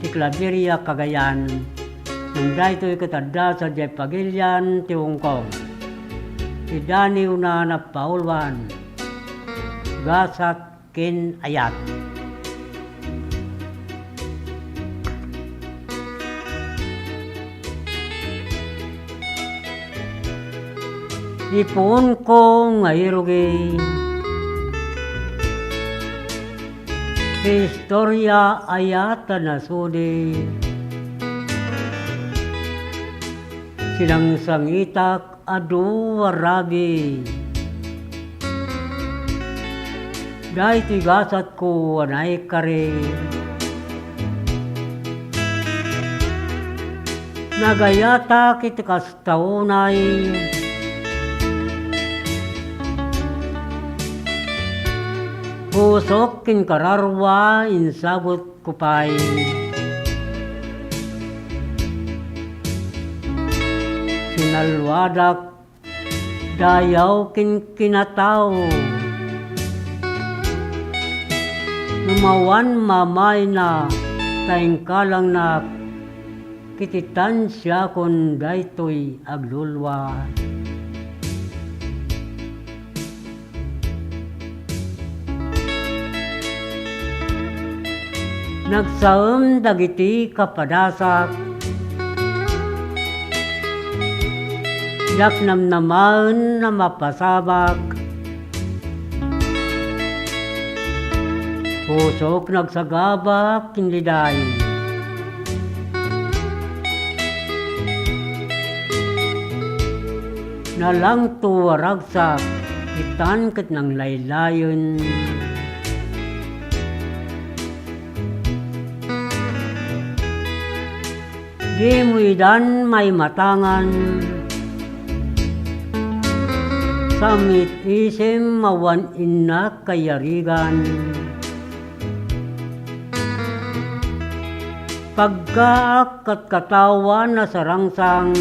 ti Claveria, Cagayan, nang dahito ikatanda sa Jay Pagilian, ti Hong Kong. Ti Daniel na napaulwan, Gasat Kin Ayat. Ipon ko ngayrogi, Historia ayata na sudi, Silang sangitak adu warabi, Dahil tigasat ko anay kare, Nagayata kitikas taunay, Pusok kin kararwa insagot kupay, Sinalwadak dayaw kin kinataw, Numawan mamay na taing kalang na kititan siya kun daytoy aglulwa. Nagsaom dagiti kapadasak, yak namnaman na mapasabak, Pusok nagsagabak kinliday, Nalang tuwaragsak, itan kat ng laylayon, Di mo idan may matangan, Samit isim mawan inak kayarigan, Pagkaak at katawan na sarangsang,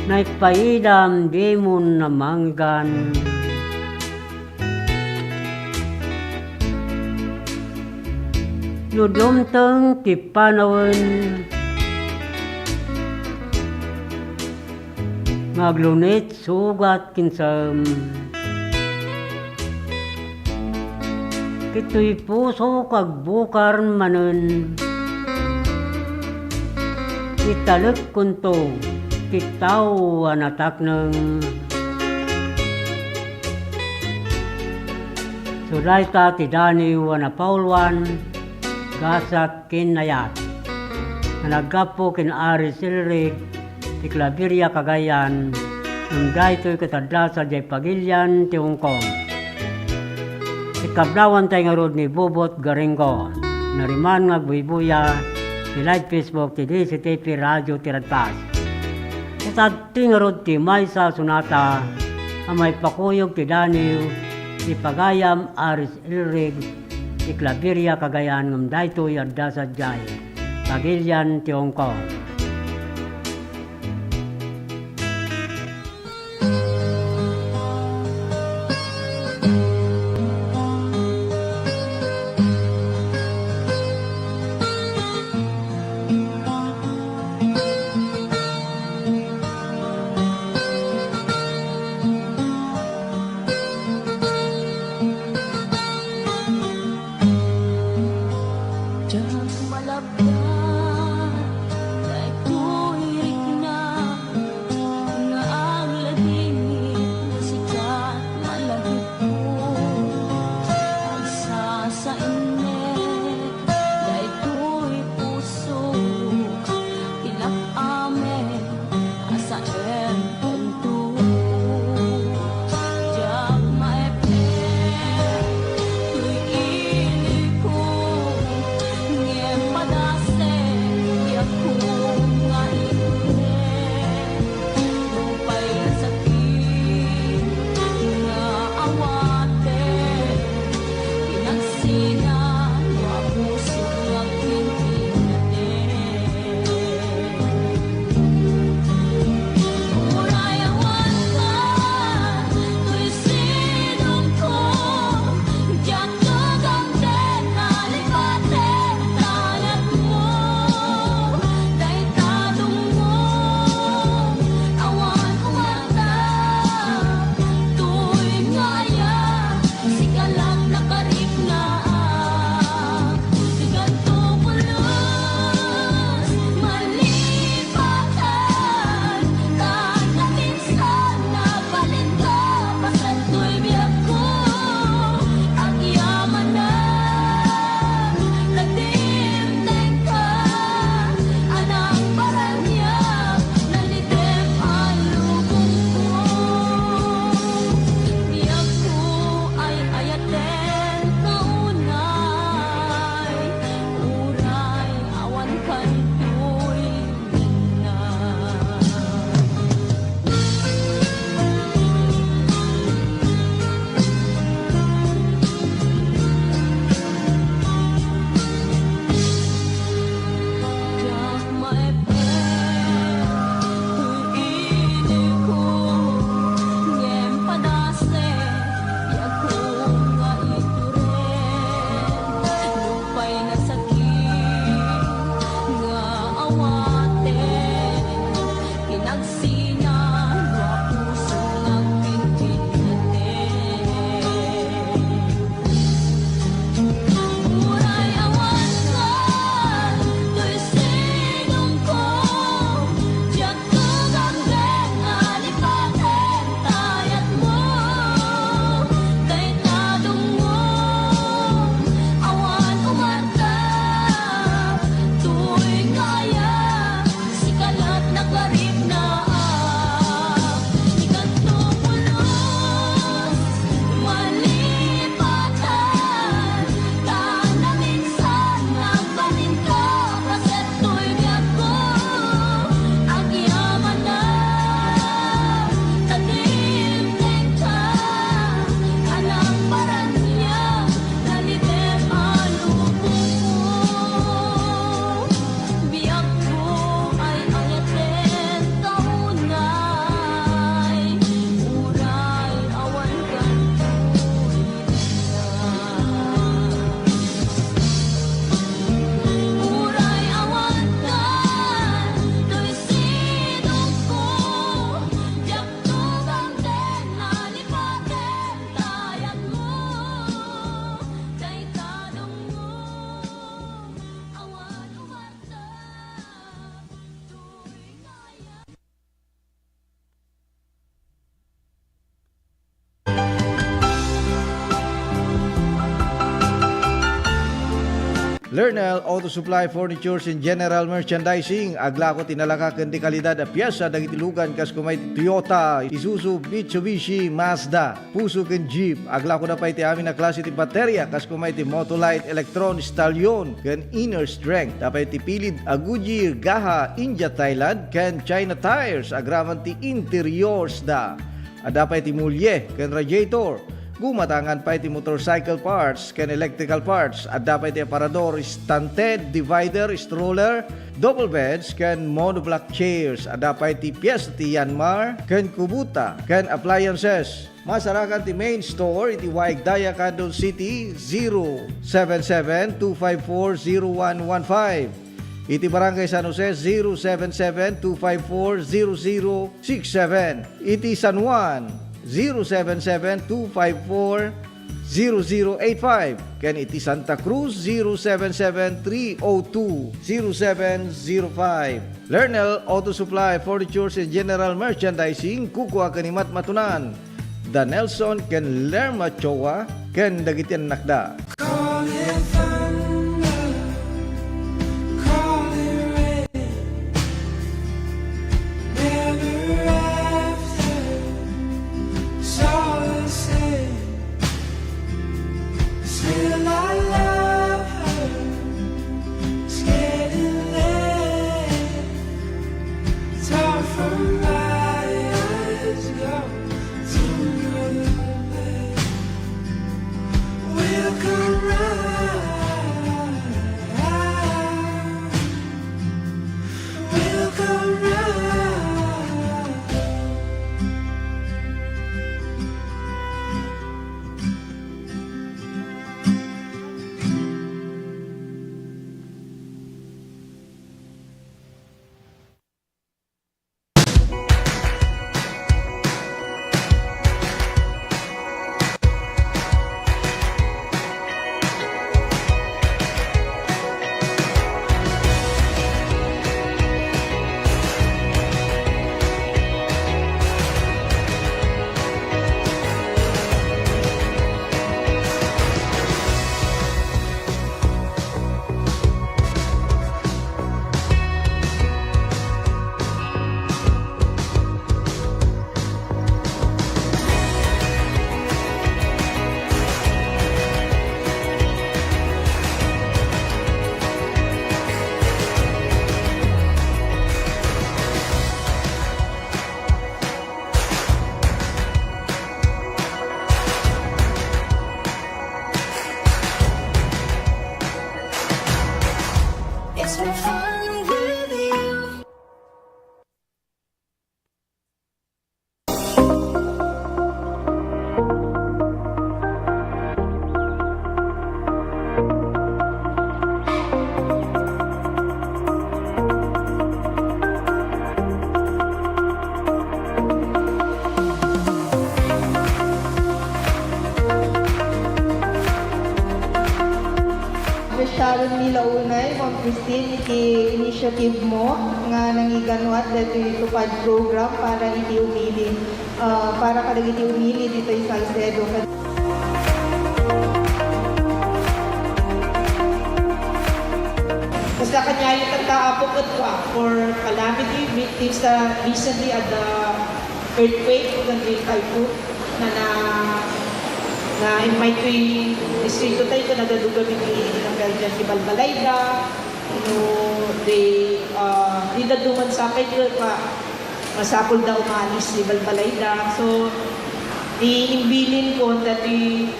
Naipaidam di mo namanggan, Nudumteng ti panawon, Maglunit sugat kinsam, Kito'y puso kag bukar manen, Italek kunto, Titaw anatak ng, Suday ta ti Dani wana Paulwan, Gasat Kinayat. naggapo kin Aris Ilrig, ti Claveria Cagayan, nung daytoy katadla sa Jay Pagilian, ti Hong Kong. Ikablawan tayo nga rod ni Bobot Garingo, nariman nga buibuya, ti live Facebook, ti DCTP Radio, ti Radpas. Itad ti nga rod ti Maysa Sunata, amay pakuyog ti Daniel, ti Pagayam Aris Ilrig, ti Claveria Cagayan, ngam daytoy adda sa Jay Pagilian, ti Hong Kong. Diyak malabdan Lernel Auto Supply Furnitures and General Merchandising. Agla ko tinalaka di kalidad a piyesa dagiti lugan kas kumay Toyota, Isuzu, Mitsubishi, Mazda, Puso ken Jeep. Agla ko na pa iti amin na klase ti baterya kas kumay ti Motolite, Electron, Stallion ken Inner Strength. Tapay ti pilid a Goodyear, Gaha, India, Thailand ken China Tires. Agraman ti interiors da. Adapay ti mulye ken radiator. Gumatangan pa iti motorcycle parts ken electrical parts. Adda pa iti aparador, stunted, divider, stroller, double beds ken monoblock chairs. Adda pa iti piyes ti Yanmar ken Kubota ken appliances. Masarakan ti main store iti Waigdaya, Quezon City 077-254-0115. Iti Barangay San Jose 077-254-0067. Iti San Juan 077-254-0085. Ken iti Santa Cruz 077-302-0705. Lernel Auto Supply Furnitures and General Merchandising. Kukuha kanimat matunan Da Nelson ken Lerma Chowa ken dagitian nakda. Sharon Milaunay, Ma'am Christine, iti initiative mo nga nangiganuat dito itupad program para iti umili, para kadag iti umili dito sa Salcedo. Basta kanya yung tagtaapok at for calamity victims recently at the earthquake ng Great Typhoon na invite ko yung distrito tayo ito nagaduga bigli ng Belgian si Balbalayda di daduman sa akin pa masapol daw umalis si Balbalayda so iimbilin ko na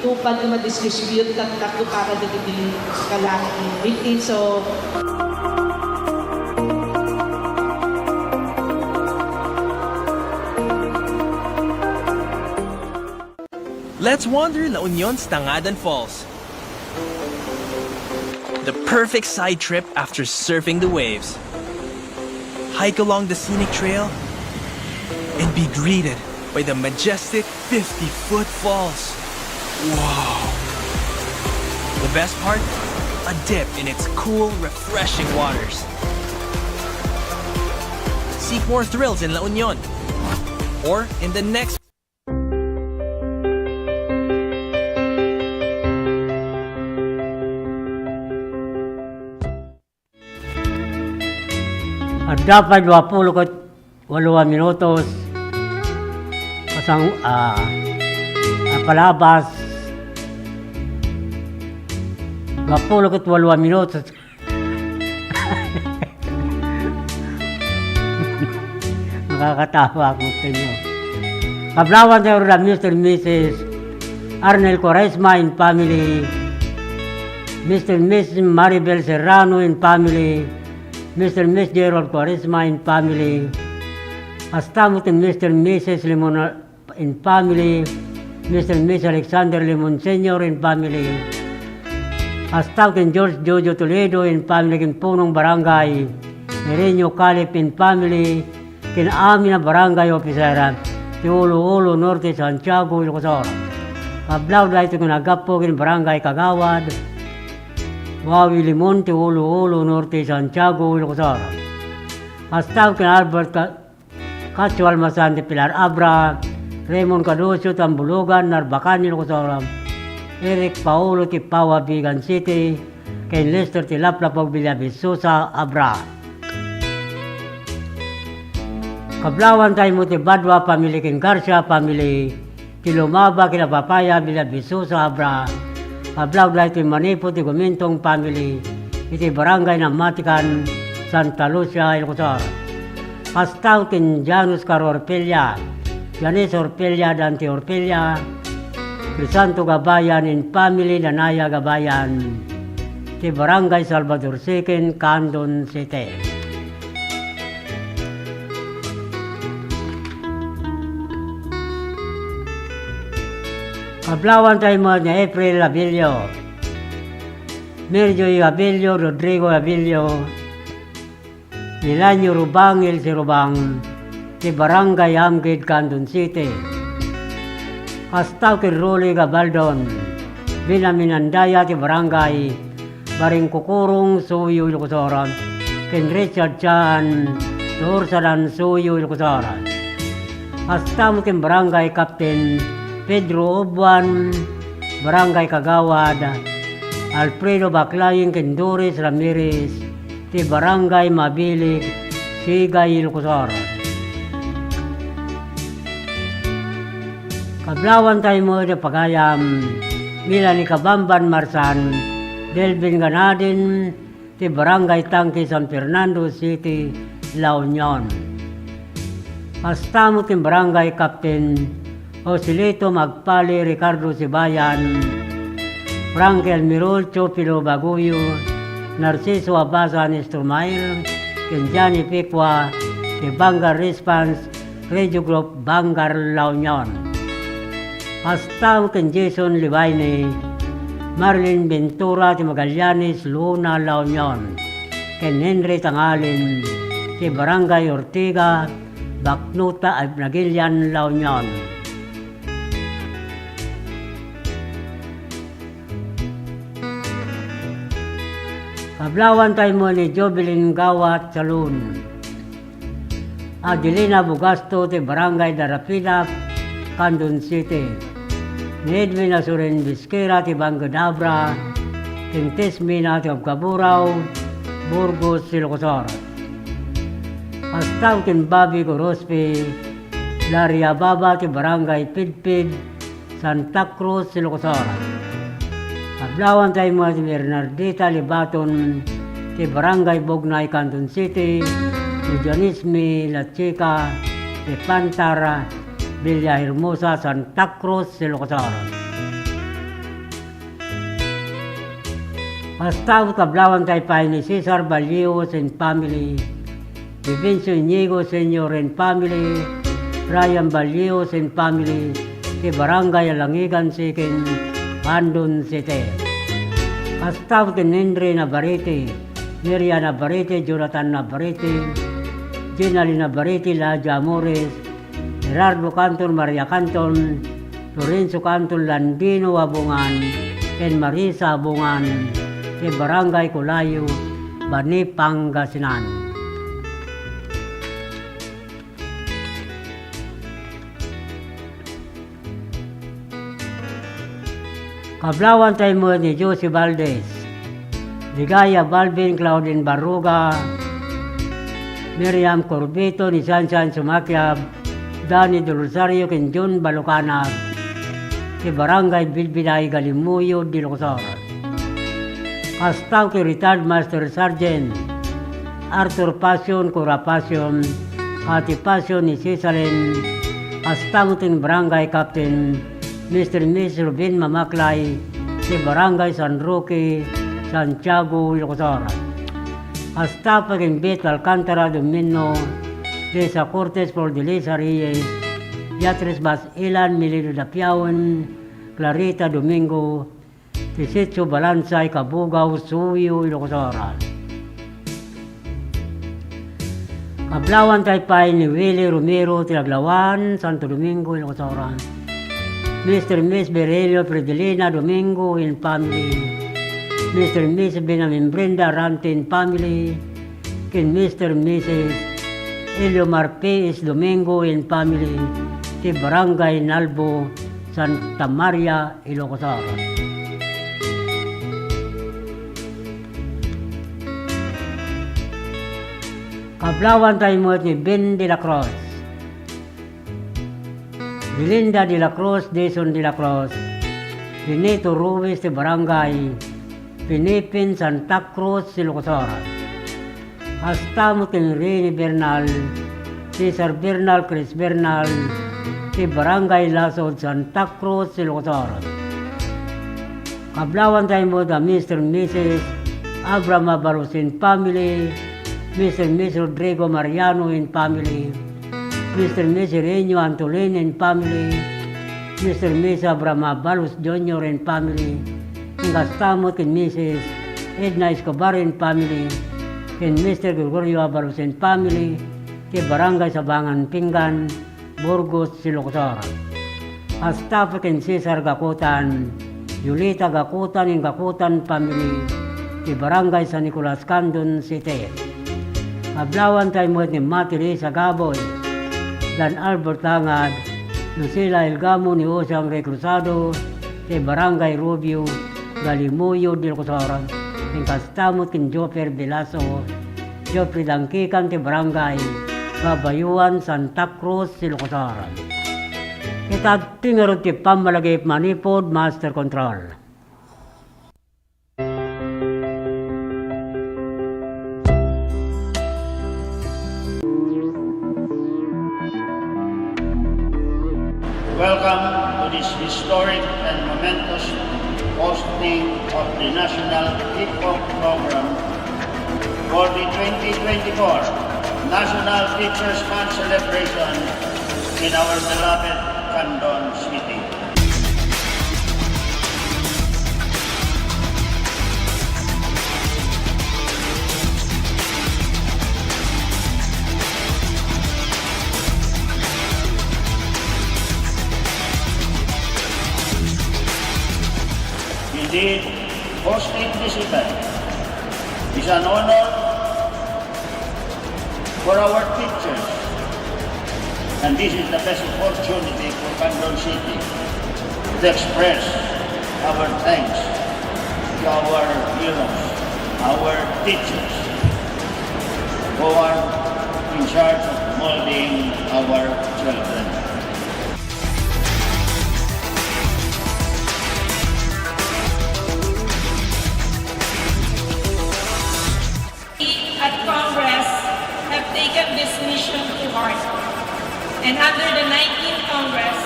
tupad na ma-distribute taktak ko para dito kalaki victims so Let's wander La Union's Tangadan Falls. The perfect side trip after surfing the waves. Hike along the scenic trail and be greeted by the majestic 50-foot falls. Wow! The best part? A dip in its cool, refreshing waters. Seek more thrills in La Union or in the next dapat 28 minutos pasang palabas 28 minutos. Nakakatawa ako sa inyo. Kablawan tayo rin Mr. and Mrs. Arnel Quaresma and family, Mr. and Mrs. Maribel Serrano and family, Mr. and Mrs. Gerald Quaresma and family, Astamot and Mr. and Mrs. Limon and family, Mr. and Mrs. Alexander Limon Sr. and family, Astamot and George Jojo Toledo and family, kin punong barangay, Merenyo Calip and family, kin amin na barangay officer, ti Ulo Norte, Santiago, Ilocosor. Kablaw dahil ito nagapo kin barangay Kagawad, Wawi Limon, ti Ulo Norte, Santiago, Ilocosor. Astamot kin Albert Cacho Almasan de Pilar Abra, Raymond Cadosio, Tambulugan, Narbacan, Ilocosor. Eric Paulo, ti Pawa, Bigan City, kay Lester, ti Laplapog, Villavisosa, Abra. Kablawan tayo mo ti Badwa, pamili kin Garcia, pamili ti Lumaba, kina Papaya, Villavisosa, Abra. Kablaw tayo ti Manipo, ti Gumintong, pamili iti barangay ng Matikan, Santa Lucia, Ilocosor. Pastaw kin Janus Caro Orpelia, Janis Orpelia, Dante Orpelia, Crisanto Gabayan in family, Lanaya Gabayan, ti barangay Salvador Sikin, Candon City. Kablawan tayo mo ni April Abilio, Mirjoy Abilio, Rodrigo Abilio, Nilanyo Rubangil si Rubang, ti barangay Amgid, Candon City. Kastaw kin Ruli Gabaldon, Binaminandaya ti barangay, Baring Kukurong, Suyo, Ilocosor, kin Richard Chan, Tursalan, Suyo, Ilocosor. Kastaw kin barangay Captain Pedro Obuan, barangay Kagawad, Alfredo Baclaying, kin Doris Ramirez, ti barangay Mabilig, Sigay, Ilocosor. Kablawan tayo mo na pagayam, mila ni Kabamban Marsan, Delvin Ganadin, ti barangay Tangki, San Fernando City, La Union. Kastamot ti barangay Captain Joselito Magpali, Ricardo Sibayan, Frankel Mirol, Chopilo Baguyo, Narciso Abasa, Nestormail, Kenjani Pikwa, ti Bangar Response, Radio Group, Bangar, La Union. Pastaw ken Jason Livaine, Marlene Ventura, ti Magallanes, Luna, La Union. Ken Henry Tangalin, ti barangay Ortiga, Baknuta, Nagilian, La Union. Kablawan tayo mo ni Jovelyn Gawat Salun, Adelina Bugasto, ti barangay Darapila, Candon City. Ni Edwin Asurin Bisquera, ti Bangadabra, Tintes Mina, ti Abkaburaw, Burgos, Ilocosor. Pastaw kin Bobby Gorospe, Laria Baba, ti barangay Pidpid, Santa Cruz, Ilocosor. Kablawan tayo mo si Bernardita Libaton, ti barangay Bognay, Candon City, ni Janismi La Chica, ti Pantara, Villa Hermosa, Santa Cruz, Ilocosor. Pastaw kablawan tayo pa ni Cesar Balios and family, Vivencio Inigo Senior and family, Ryan Balios and family, ti barangay Alangigan Sikin, Candon City. Pastaw kin Henry Navarrete, Miriam Navarrete, Jonathan Navarrete, Ginali Navarrete, Laja Amores, Gerardo Canton, Maria Canton, Lorenzo Canton, Landino Abungan, Ken Marisa Abungan, ti barangay Kulayo, Bani, Pangasinan. Kablawan tayo mo ni Josie Valdez, Ligaya Balvin, Claudine Baruga, Miriam Corbito, ni Sansan Sumakyab, Danny De Rosario, ken John Balucanag, ti Barangay Bilbilay Galimuyo, Dilocosoras. Kastaw ki retired Master Sergeant Arthur Passion, Cura Passion, Ati Passion ni Cesalen, kastaw ting Barangay Captain Mr. and Miss Ruben Mamaklay, ti Barangay San Roque, Santiago, Ilocosora. Hasta pag-imbit Alcantara Domino, de sa Cortes por de Lisa Reyes, Yatres Bas Ilan, Milido Dapiawan, Clarita Domingo, Tisitso Balansay, Kabugaw, Suyo, Ilocosora. Kablawan Taypay ni Willie Romero, Tilaglawan, Santo Domingo, Ilocosora. Mr. and Miss Berelio Fredelina Domingo in family. Mr. and Mrs. Benjamin Brenda Rantin family, kin Mr. and Mrs. Elio Marpes Domingo in family, ti Barangay Nalbo, Santa Maria, Ilocosara. Kablawan tayo mo ni Ben de la Cruz, Belinda de la Cruz, Deson de la Cruz, Benito Ruiz ti Barangay Pinipin, Santa Cruz, Ilocosora. Hasta mo kin Rene Bernal, Cesar Bernal, Chris Bernal, ti Barangay Lasod, Santa Cruz, Ilocosora. Kablawan tayo mo da Mr. and Mrs. Abraham Barusin family, Mr. and Mrs. Rodrigo Mariano in family, Mr. and Mrs. Reño Antolin in family, Mr. and Mrs. Abraham Balus Jr. in family, Kastamot kin Mrs. Edna Escobar in family, kin Mr. Gregorio Abalos in family, ti Barangay Sabangan Pinggan, Burgos, Ilocosora. Hasta pa kin Cesar Gakutan, Yulita Gakutan in Gakutan family, ti Barangay San Nicolas Candon City. Kablawan tayo mo ni Matiri sa Gaboy, Dan Albert Tangad, Lucila Elgamo ni Osam Recruzado, ti Barangay Rubio, Galimuyo, Ilocosora. King kastamot kin Joper Velasco, Jopri Dangkikan ti Barangay Babayuan, Santa Cruz, Ilocosara. Kita tingarot ti Pamalagip Manipod, Master Control. Welcome to this historic and momentous hosting of the National Hip-Hop Program for the 2024 National Teachers Month celebration in our beloved Candon City. Indeed, hosting this event is an honor for our teachers, and this is the best opportunity for Candon City to express our thanks to our heroes, our teachers, who are in charge of molding our children. At Congress have taken this mission to heart. And under the 19th Congress,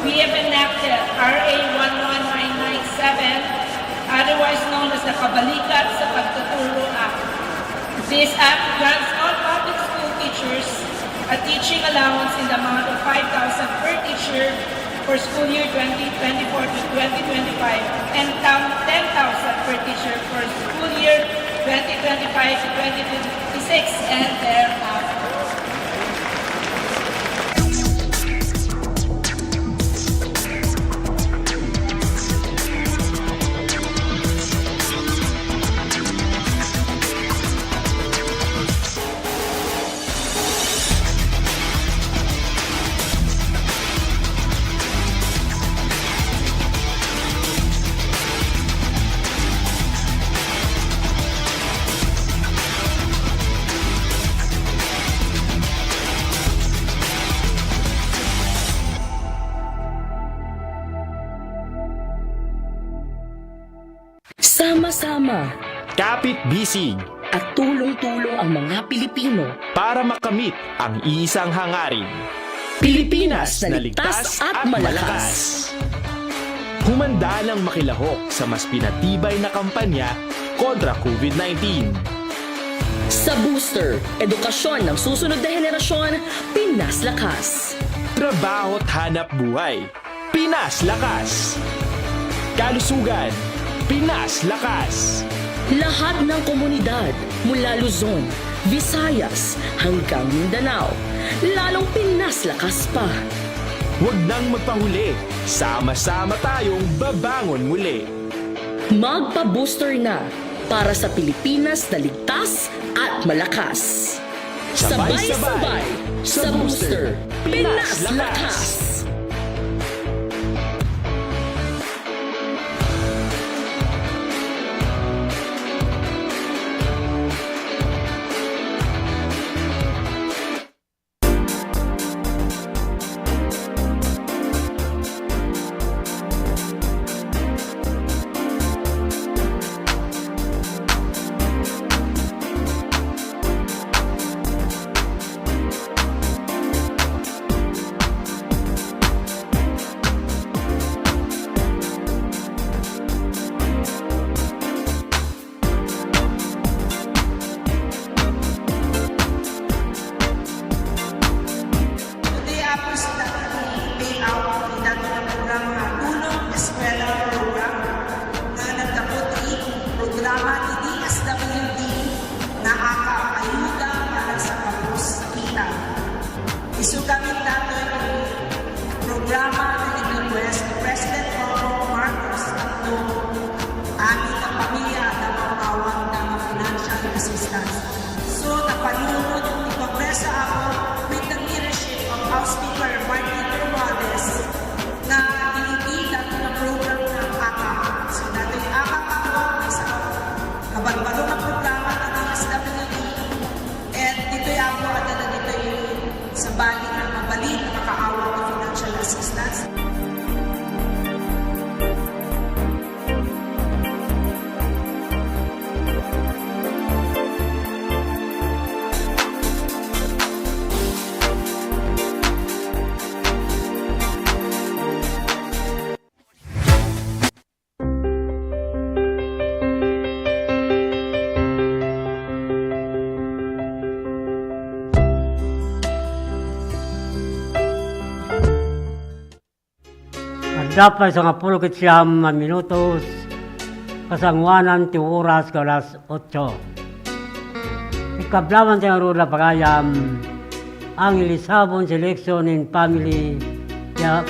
we have enacted RA 11997, otherwise known as the Kabalikat sa Pagtuturo Act. This act grants all public school teachers a teaching allowance in the amount of 5,000 per teacher for school year 2024 to 2025 and 10,000 per teacher for school year 2025 to 2026 and thereafter. Sama-sama Kapit-bisig at tulong-tulong ang mga Pilipino. para makamit ang isang hangarin. Pilipinas na ligtas at malakas. Humanda ng makilahok sa mas pinatibay na kampanya kontra COVID-19. Sa booster, edukasyon ng susunod na henerasyon, Pinas Lakas. Trabaho't hanap buhay, Pinas Lakas. Kalusugan, Pinas Lakas. Lahat ng komunidad mula Luzon, Visayas hanggang Mindanao, lalong Pinas Lakas pa. Huwag nang magpahuli, sama-sama tayong babangon muli. Magpa-booster na para sa Pilipinas na ligtas at malakas. Sabay-sabay sa booster, Pinas Lakas. Today, apos na pay out ng dato ng programa Tulong Eskwela Program na nagkaputi programa ni DSWD na ayuda para sa pagpuskita. Isugamit dato yung programa na nag-request ni President Bongbong Marcos at amin ang pamilya na mapawag ng financial assistance. So, napanunod ipapresa ako with the leadership of House Speaker Martin Romualdez na inibida na program ng AKA. So, dati yung AKA ako ay sa kabalo ng programa ng DSWD at dito'y ako at dito'y sa bali na mabalik na makaawag ng financial assistance. Dapat sa nga 19 minutos, kasangwanan ti oras ka alas 8. Ikablawan sa nga rula pagayam, ang Ilisabon Selection in Family ya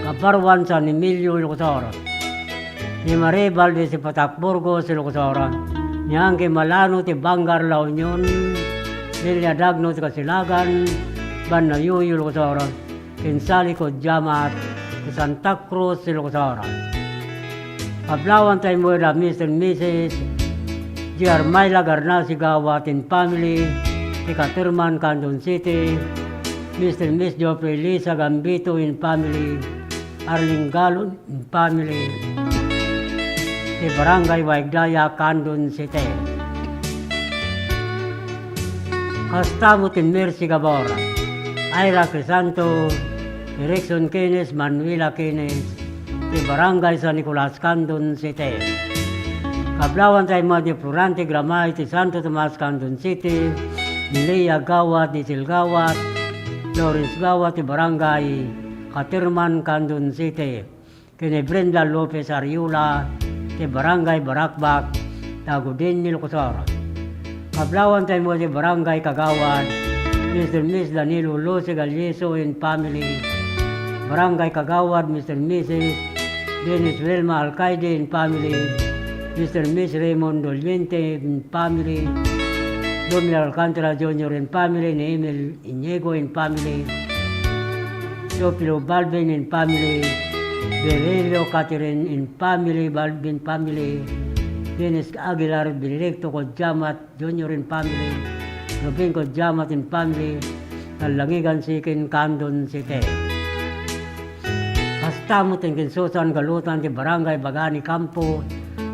kabarwan sa ni Emilio Ilocosoro. Ni Maribal de si Patakburgo si Ilocosoro. Niyang kay Malano ti Bangar La Union, Niliadagno ti Kasilagan, Banayuyo Ilocosoro, Kinsali ko Jamat, Santa Cruz, Ilocosoro. Kablawan tayo mo na Mr. and Mrs. Giarmayla Garnasi Gawatin Family, Ikaterman, Candon City, Mr. and Miss Joffrey Lisa Gambito in Family, Arling Galon in Family, di Barangay Waigdaya, Candon City. Kastamot in Mercy Gabora, Ira Crisanto, Erickson Keynes, Manuela Keynes, di Barangay San Nicolas, Candon City. Kablawan tayo mga di Florante Gramay, ti Santo Tomas, Candon City, ni Lea Gawat, di Silgawat, Lawrence Gawat, di Barangay Katirman, Candon City. Kini Brenda Lopez Ariula, di Barangay Barakbak, Tagudin, Ilocosoro. Kablawan tayo mga di Barangay Kagawad, Mr. and Miss Danilo Lose Galyeso and Family, Barangay Kagawad, Mr. and Mrs. Dennis Wilma Alcaide and Family, Mr. and Miss Raymond Dolviente and Family, Dominic Alcantara Jr. and Family, Emil Iniego and Family, Sopilo Balvin and Family, Berelio Catherine and Family, Balvin Family, Dennis Aguilar, Benedicto Kodjamat Jr. and Family, Robin Kodjamat and Family, Langigan Sikin, Candon City. Kastamot ang kinsusan galutan ti Barangay Bagani Campo,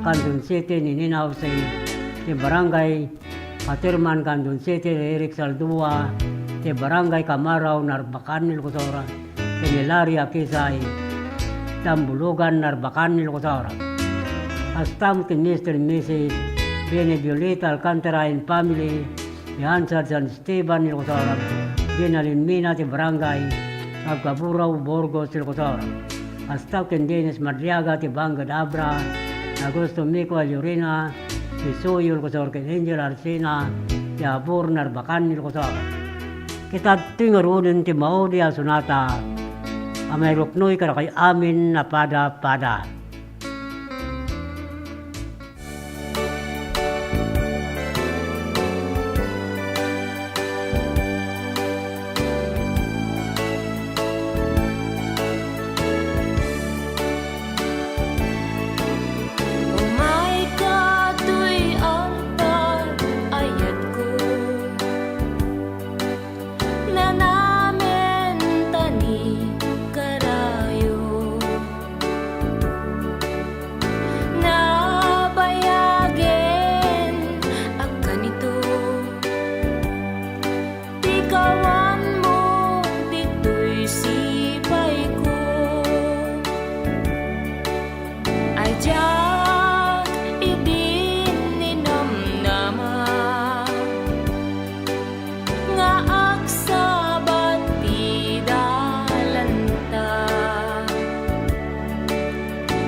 Candon City, Nininaw ti Barangay Patirman, Candon City, Eric Saldua, ti Barangay Kamaraw, Narbacan, Nilcosora, ti Nilaria, Kisay, Tambulugan, Narbacan, Nilcosora. Astam ti Mr. and Mrs. Benediolita Alcantara and family, ti Hansard San Esteban, Nilcosora, Binalinmina, ti Barangay Magkaburaw, Borgos, Nilcosora. Astam ti Dennis Madriaga, ti Bangad Abra, Agosto Mico Alurina, ti Suyul Kosor, ti Angel Arsina, ti Abur Narbacan, Nilcosora. Kita tingarunin ti Maudi Asunata, amay ruknoy kada kay amin na pada-pada. Umay katoy ang pag-ayat ko na namin tani karayo na bayagin ang ganito tikawan mo dito'y sipay ko ay diyak idin ninamnama nga aksabat tidalanta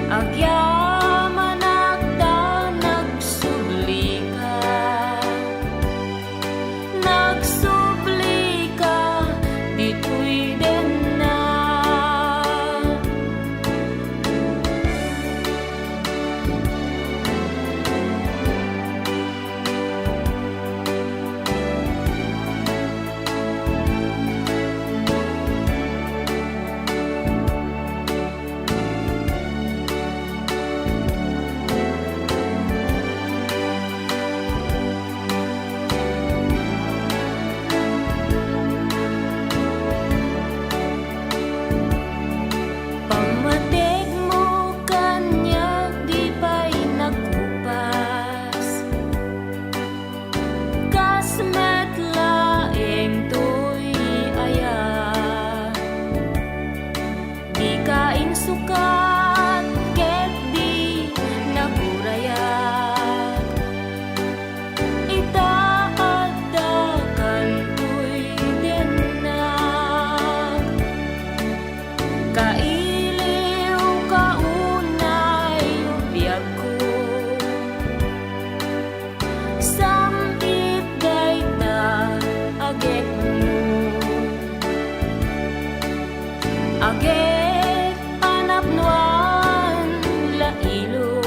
agyaman akda nagsubli ka dito'y din na pamatig mo kanya di pa'y nagkupas kasmet laeng to'y aya di kain sukat ket di nagurayat itaadakan to'y denag kailiw kaunay ubiyag ko samit dayta agek mo agek anapnuan lailo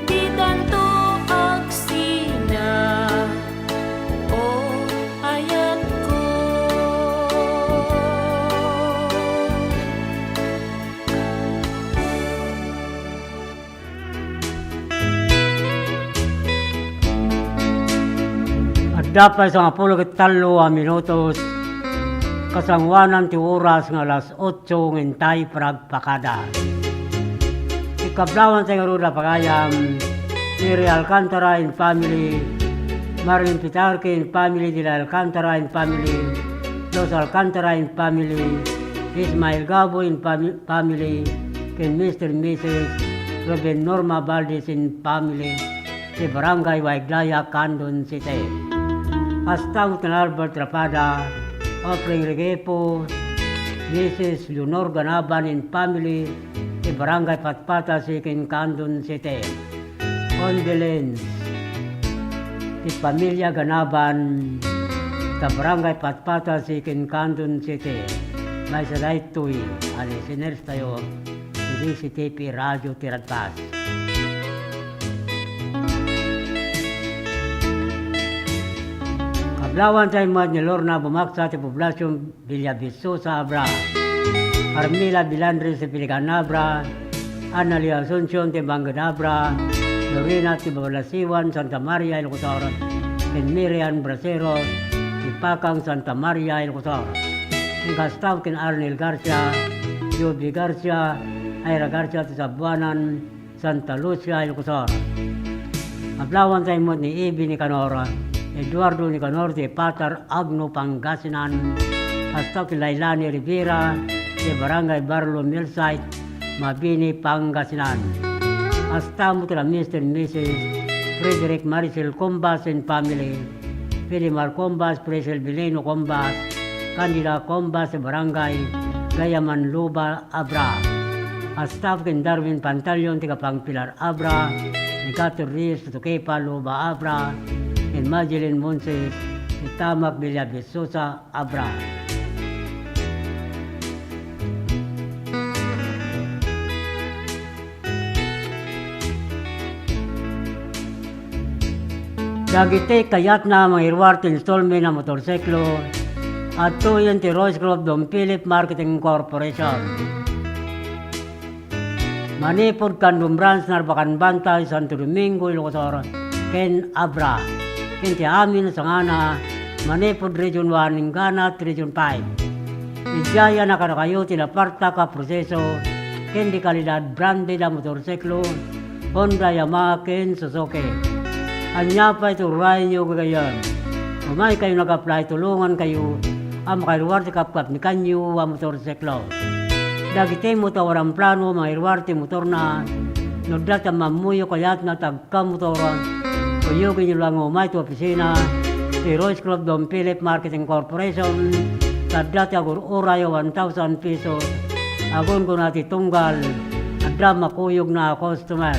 di tanto agsina o ayat ko. At dapat sa 13 minutos, kasangwanan ti oras nga alas 8 ngintay pragpakada. Ikablawan sa ngaruda pagayam, Mary Alcantara and family, Marilyn Pitarque and family, Dila Alcantara and family, Los Alcantara and family, Ismael Gabo and family, and Mr. and Mrs. Ruben Norma Valdez and family, si Barangay Waiglaya, Candon City. Astang Albert Rapada, Offering Regepo, Mrs. Leonor Ganaban and family, si Barangay Patpata, Sikin, Candon City. Condolence, si Pamilya Ganaban, sa Barangay Patpata, Sikin, Candon City. May salay tuy, alisiners tayo, hindi si TP Radio Tiradpas. Kablawan tayo mga ni Lorna bumaksa sa poblasyon Villaviso sa Abra. Carmila Bilandre sa Pilicanabra, Analia Asuncion sa Banganabra, Lorena sa Babalasiwan, Santa Maria, Ilocosauron, and Miriam Braceros, si Pakang Santa Maria, Ilocosauron. Ang kastaw kin Arnel Garcia, Joby Garcia, Ira Garcia sa Sabuanan, Santa Lucia, Ilocosor. Ablawan sa imot ni Ibi Nicanor, Eduardo Nicanor, si Patar Agno Pangasinan, hasta kay Lailani Rivera, si Barangay Barlo Millsite, Mabini, Pangasinan. Hasta mo kila Mr. and Mrs. Frederick Maricel Combas and family, Filimar Combas, Presel Bileno Combas, Candida Combas, Barangay Gayaman Luba, Abra. Hasta kay Darwin Pantalion, tiga Pangpilar, Abra, Nicator Riz, Tukepa, Luba, Abra, and Madeline Monses, Tamak Villavisosa, Abra. Dagiti kayat na mga irwarte installment na motorsiklo at tuyan ti Royce Grove Dom Philip Marketing Corporation. Manipod Kandum Branch Narbacan Bantay, Santo Domingo, Ilocosor, Ken Abra. Ken ti amin sa ngana, Manipod Region 1, Ningana, Region 5. Ijaya na kayo tinaparta ka proseso, ken di kalidad branded na motorsiklo, Honda, Yamaha, Ken Suzuki. Anya pa ito rin nyo kagayon. Umay kayo nag-apply, tulungan kayo ang makairuwarte kapkap ni kanyo ang motorsiklo. Dagiti mo tawarang plano, mga iruwarte motor na nagdat ang mamuyo kayat na tagka-motoran. Kuyugin nyo lang umay ito opisina, si Royce Club Dom Philip Marketing Corporation, tagdat agur urayo 1,000 pesos, agun ko natin tunggal, adra makuyog na customer.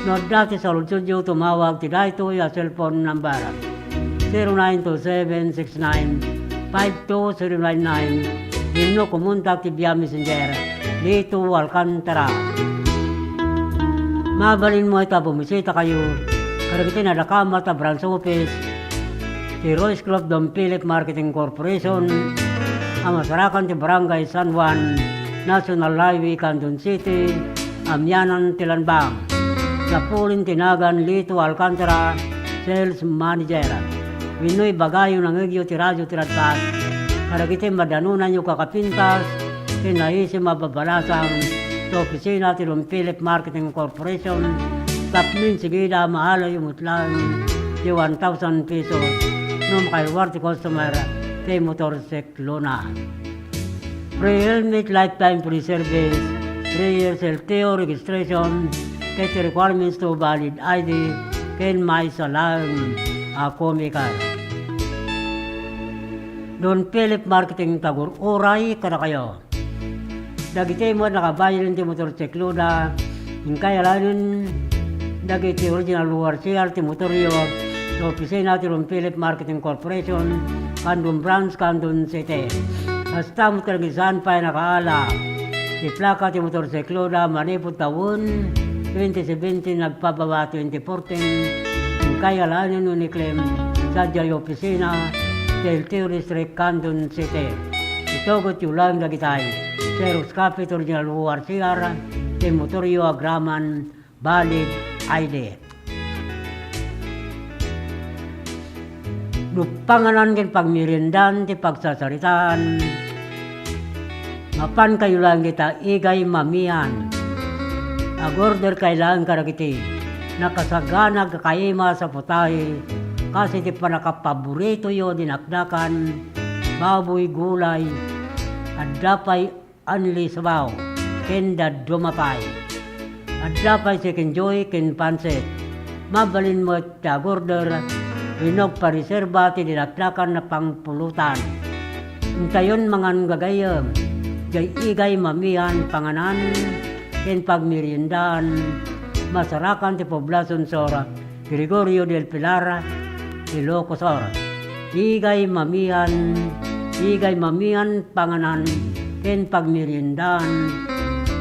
No dati sa Lutsudio tumawag ti dayto ya cellphone number 0927695299 himno kumuntak ti via messenger dito Alcantara. Mabalin mo ita bumisita kayo karagiti na nakama ta branch office ti Royce Club Dom Philip Marketing Corporation ang masarakan ti Barangay San Juan, National Highway, Canton City, Amyanan, Tilanbang. Sa Pulin Tinagan, Lito Alcantara, Sales Manager. Winoy bagayo ng egyo ti radyo tiradkat. Karagiti madanunan yung kakapintas, tinaisi mababalasang sa opisina ti Dom Philip Marketing Corporation. Tapmin sigida mahala yung mutlang di 1,000 pesos no makaiwarti customer ti motorsiklo na. Pre-helmet lifetime free service, 3 years LTO registration, kaya requirements to valid ID, ken may salang komikal. Don Philip Marketing Tagur, oray kada kayo. Dagiti mo nakabayan ti motorsiklo na ingkayalanin dagiti original lugar CR ti motoryo sa opisina ti Don Philip Marketing Corporation, Kandum Branch, Canton City. Hasta mo talagisan pa nakaala. Si plaka ti motorsiklo na manipod taon 2017 nagpababa 2014 kaya lanin nun i-claim sa jay opisina del District Canton City. Itogot yung lang nagitay Xerox Capital Original URCR de Motorio Agraman Valid ID. Lupanganan kin pagmirindan ti pagsasaritaan mapan kayo lang kita igay mamihan. Agorder kailangan karagiti, nakasagana kakayima sa putahe, kasi di pa nakapaborito yun dinakdakan, baboy gulay, at dapay anli sabaw, kenda dumapay, at dapay chicken joy, ken pansit. Mabalin mo at agorder, winog pariserba ti dinakdakan na pangpulutan. Intayon mangan gagayam, jay igay mamihan panganan, ken pagmeriendaan, masarakan ti poblasyon sora, Gregorio del Pilar, Ilocosor. Igay mamihan panganan, ken pagmeriendaan,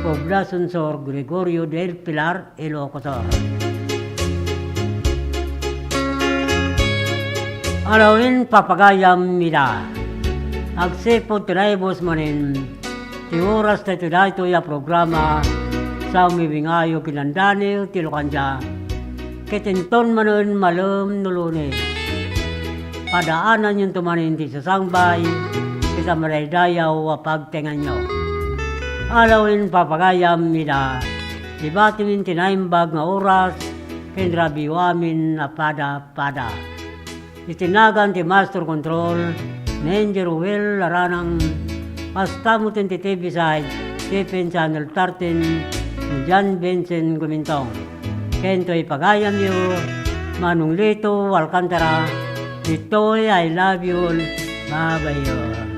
poblasyon sor, Gregorio del Pilar, Ilocosor. Alawin papagayam nila, agsipod tiraibos manin, ti oras na ito ya programa, sa umibingayo kinandani tilokanja ketinton manon malum nulune padaanan yung tumanin ti sasangbay kita maraydayaw pagtengan nyo alawin papagayam nila Ibatimin tinaimbag nga oras, kendrabiwamin na pada-pada. Itinagan ti Master Control, Nanger Will, Laranang, Pastamutin ti TV side, Stephen Channel 13, John Vincent Gumintong. Kento'y pagayam yu, Manong Lito, Alcantara, Ito'y I love you all, babayon.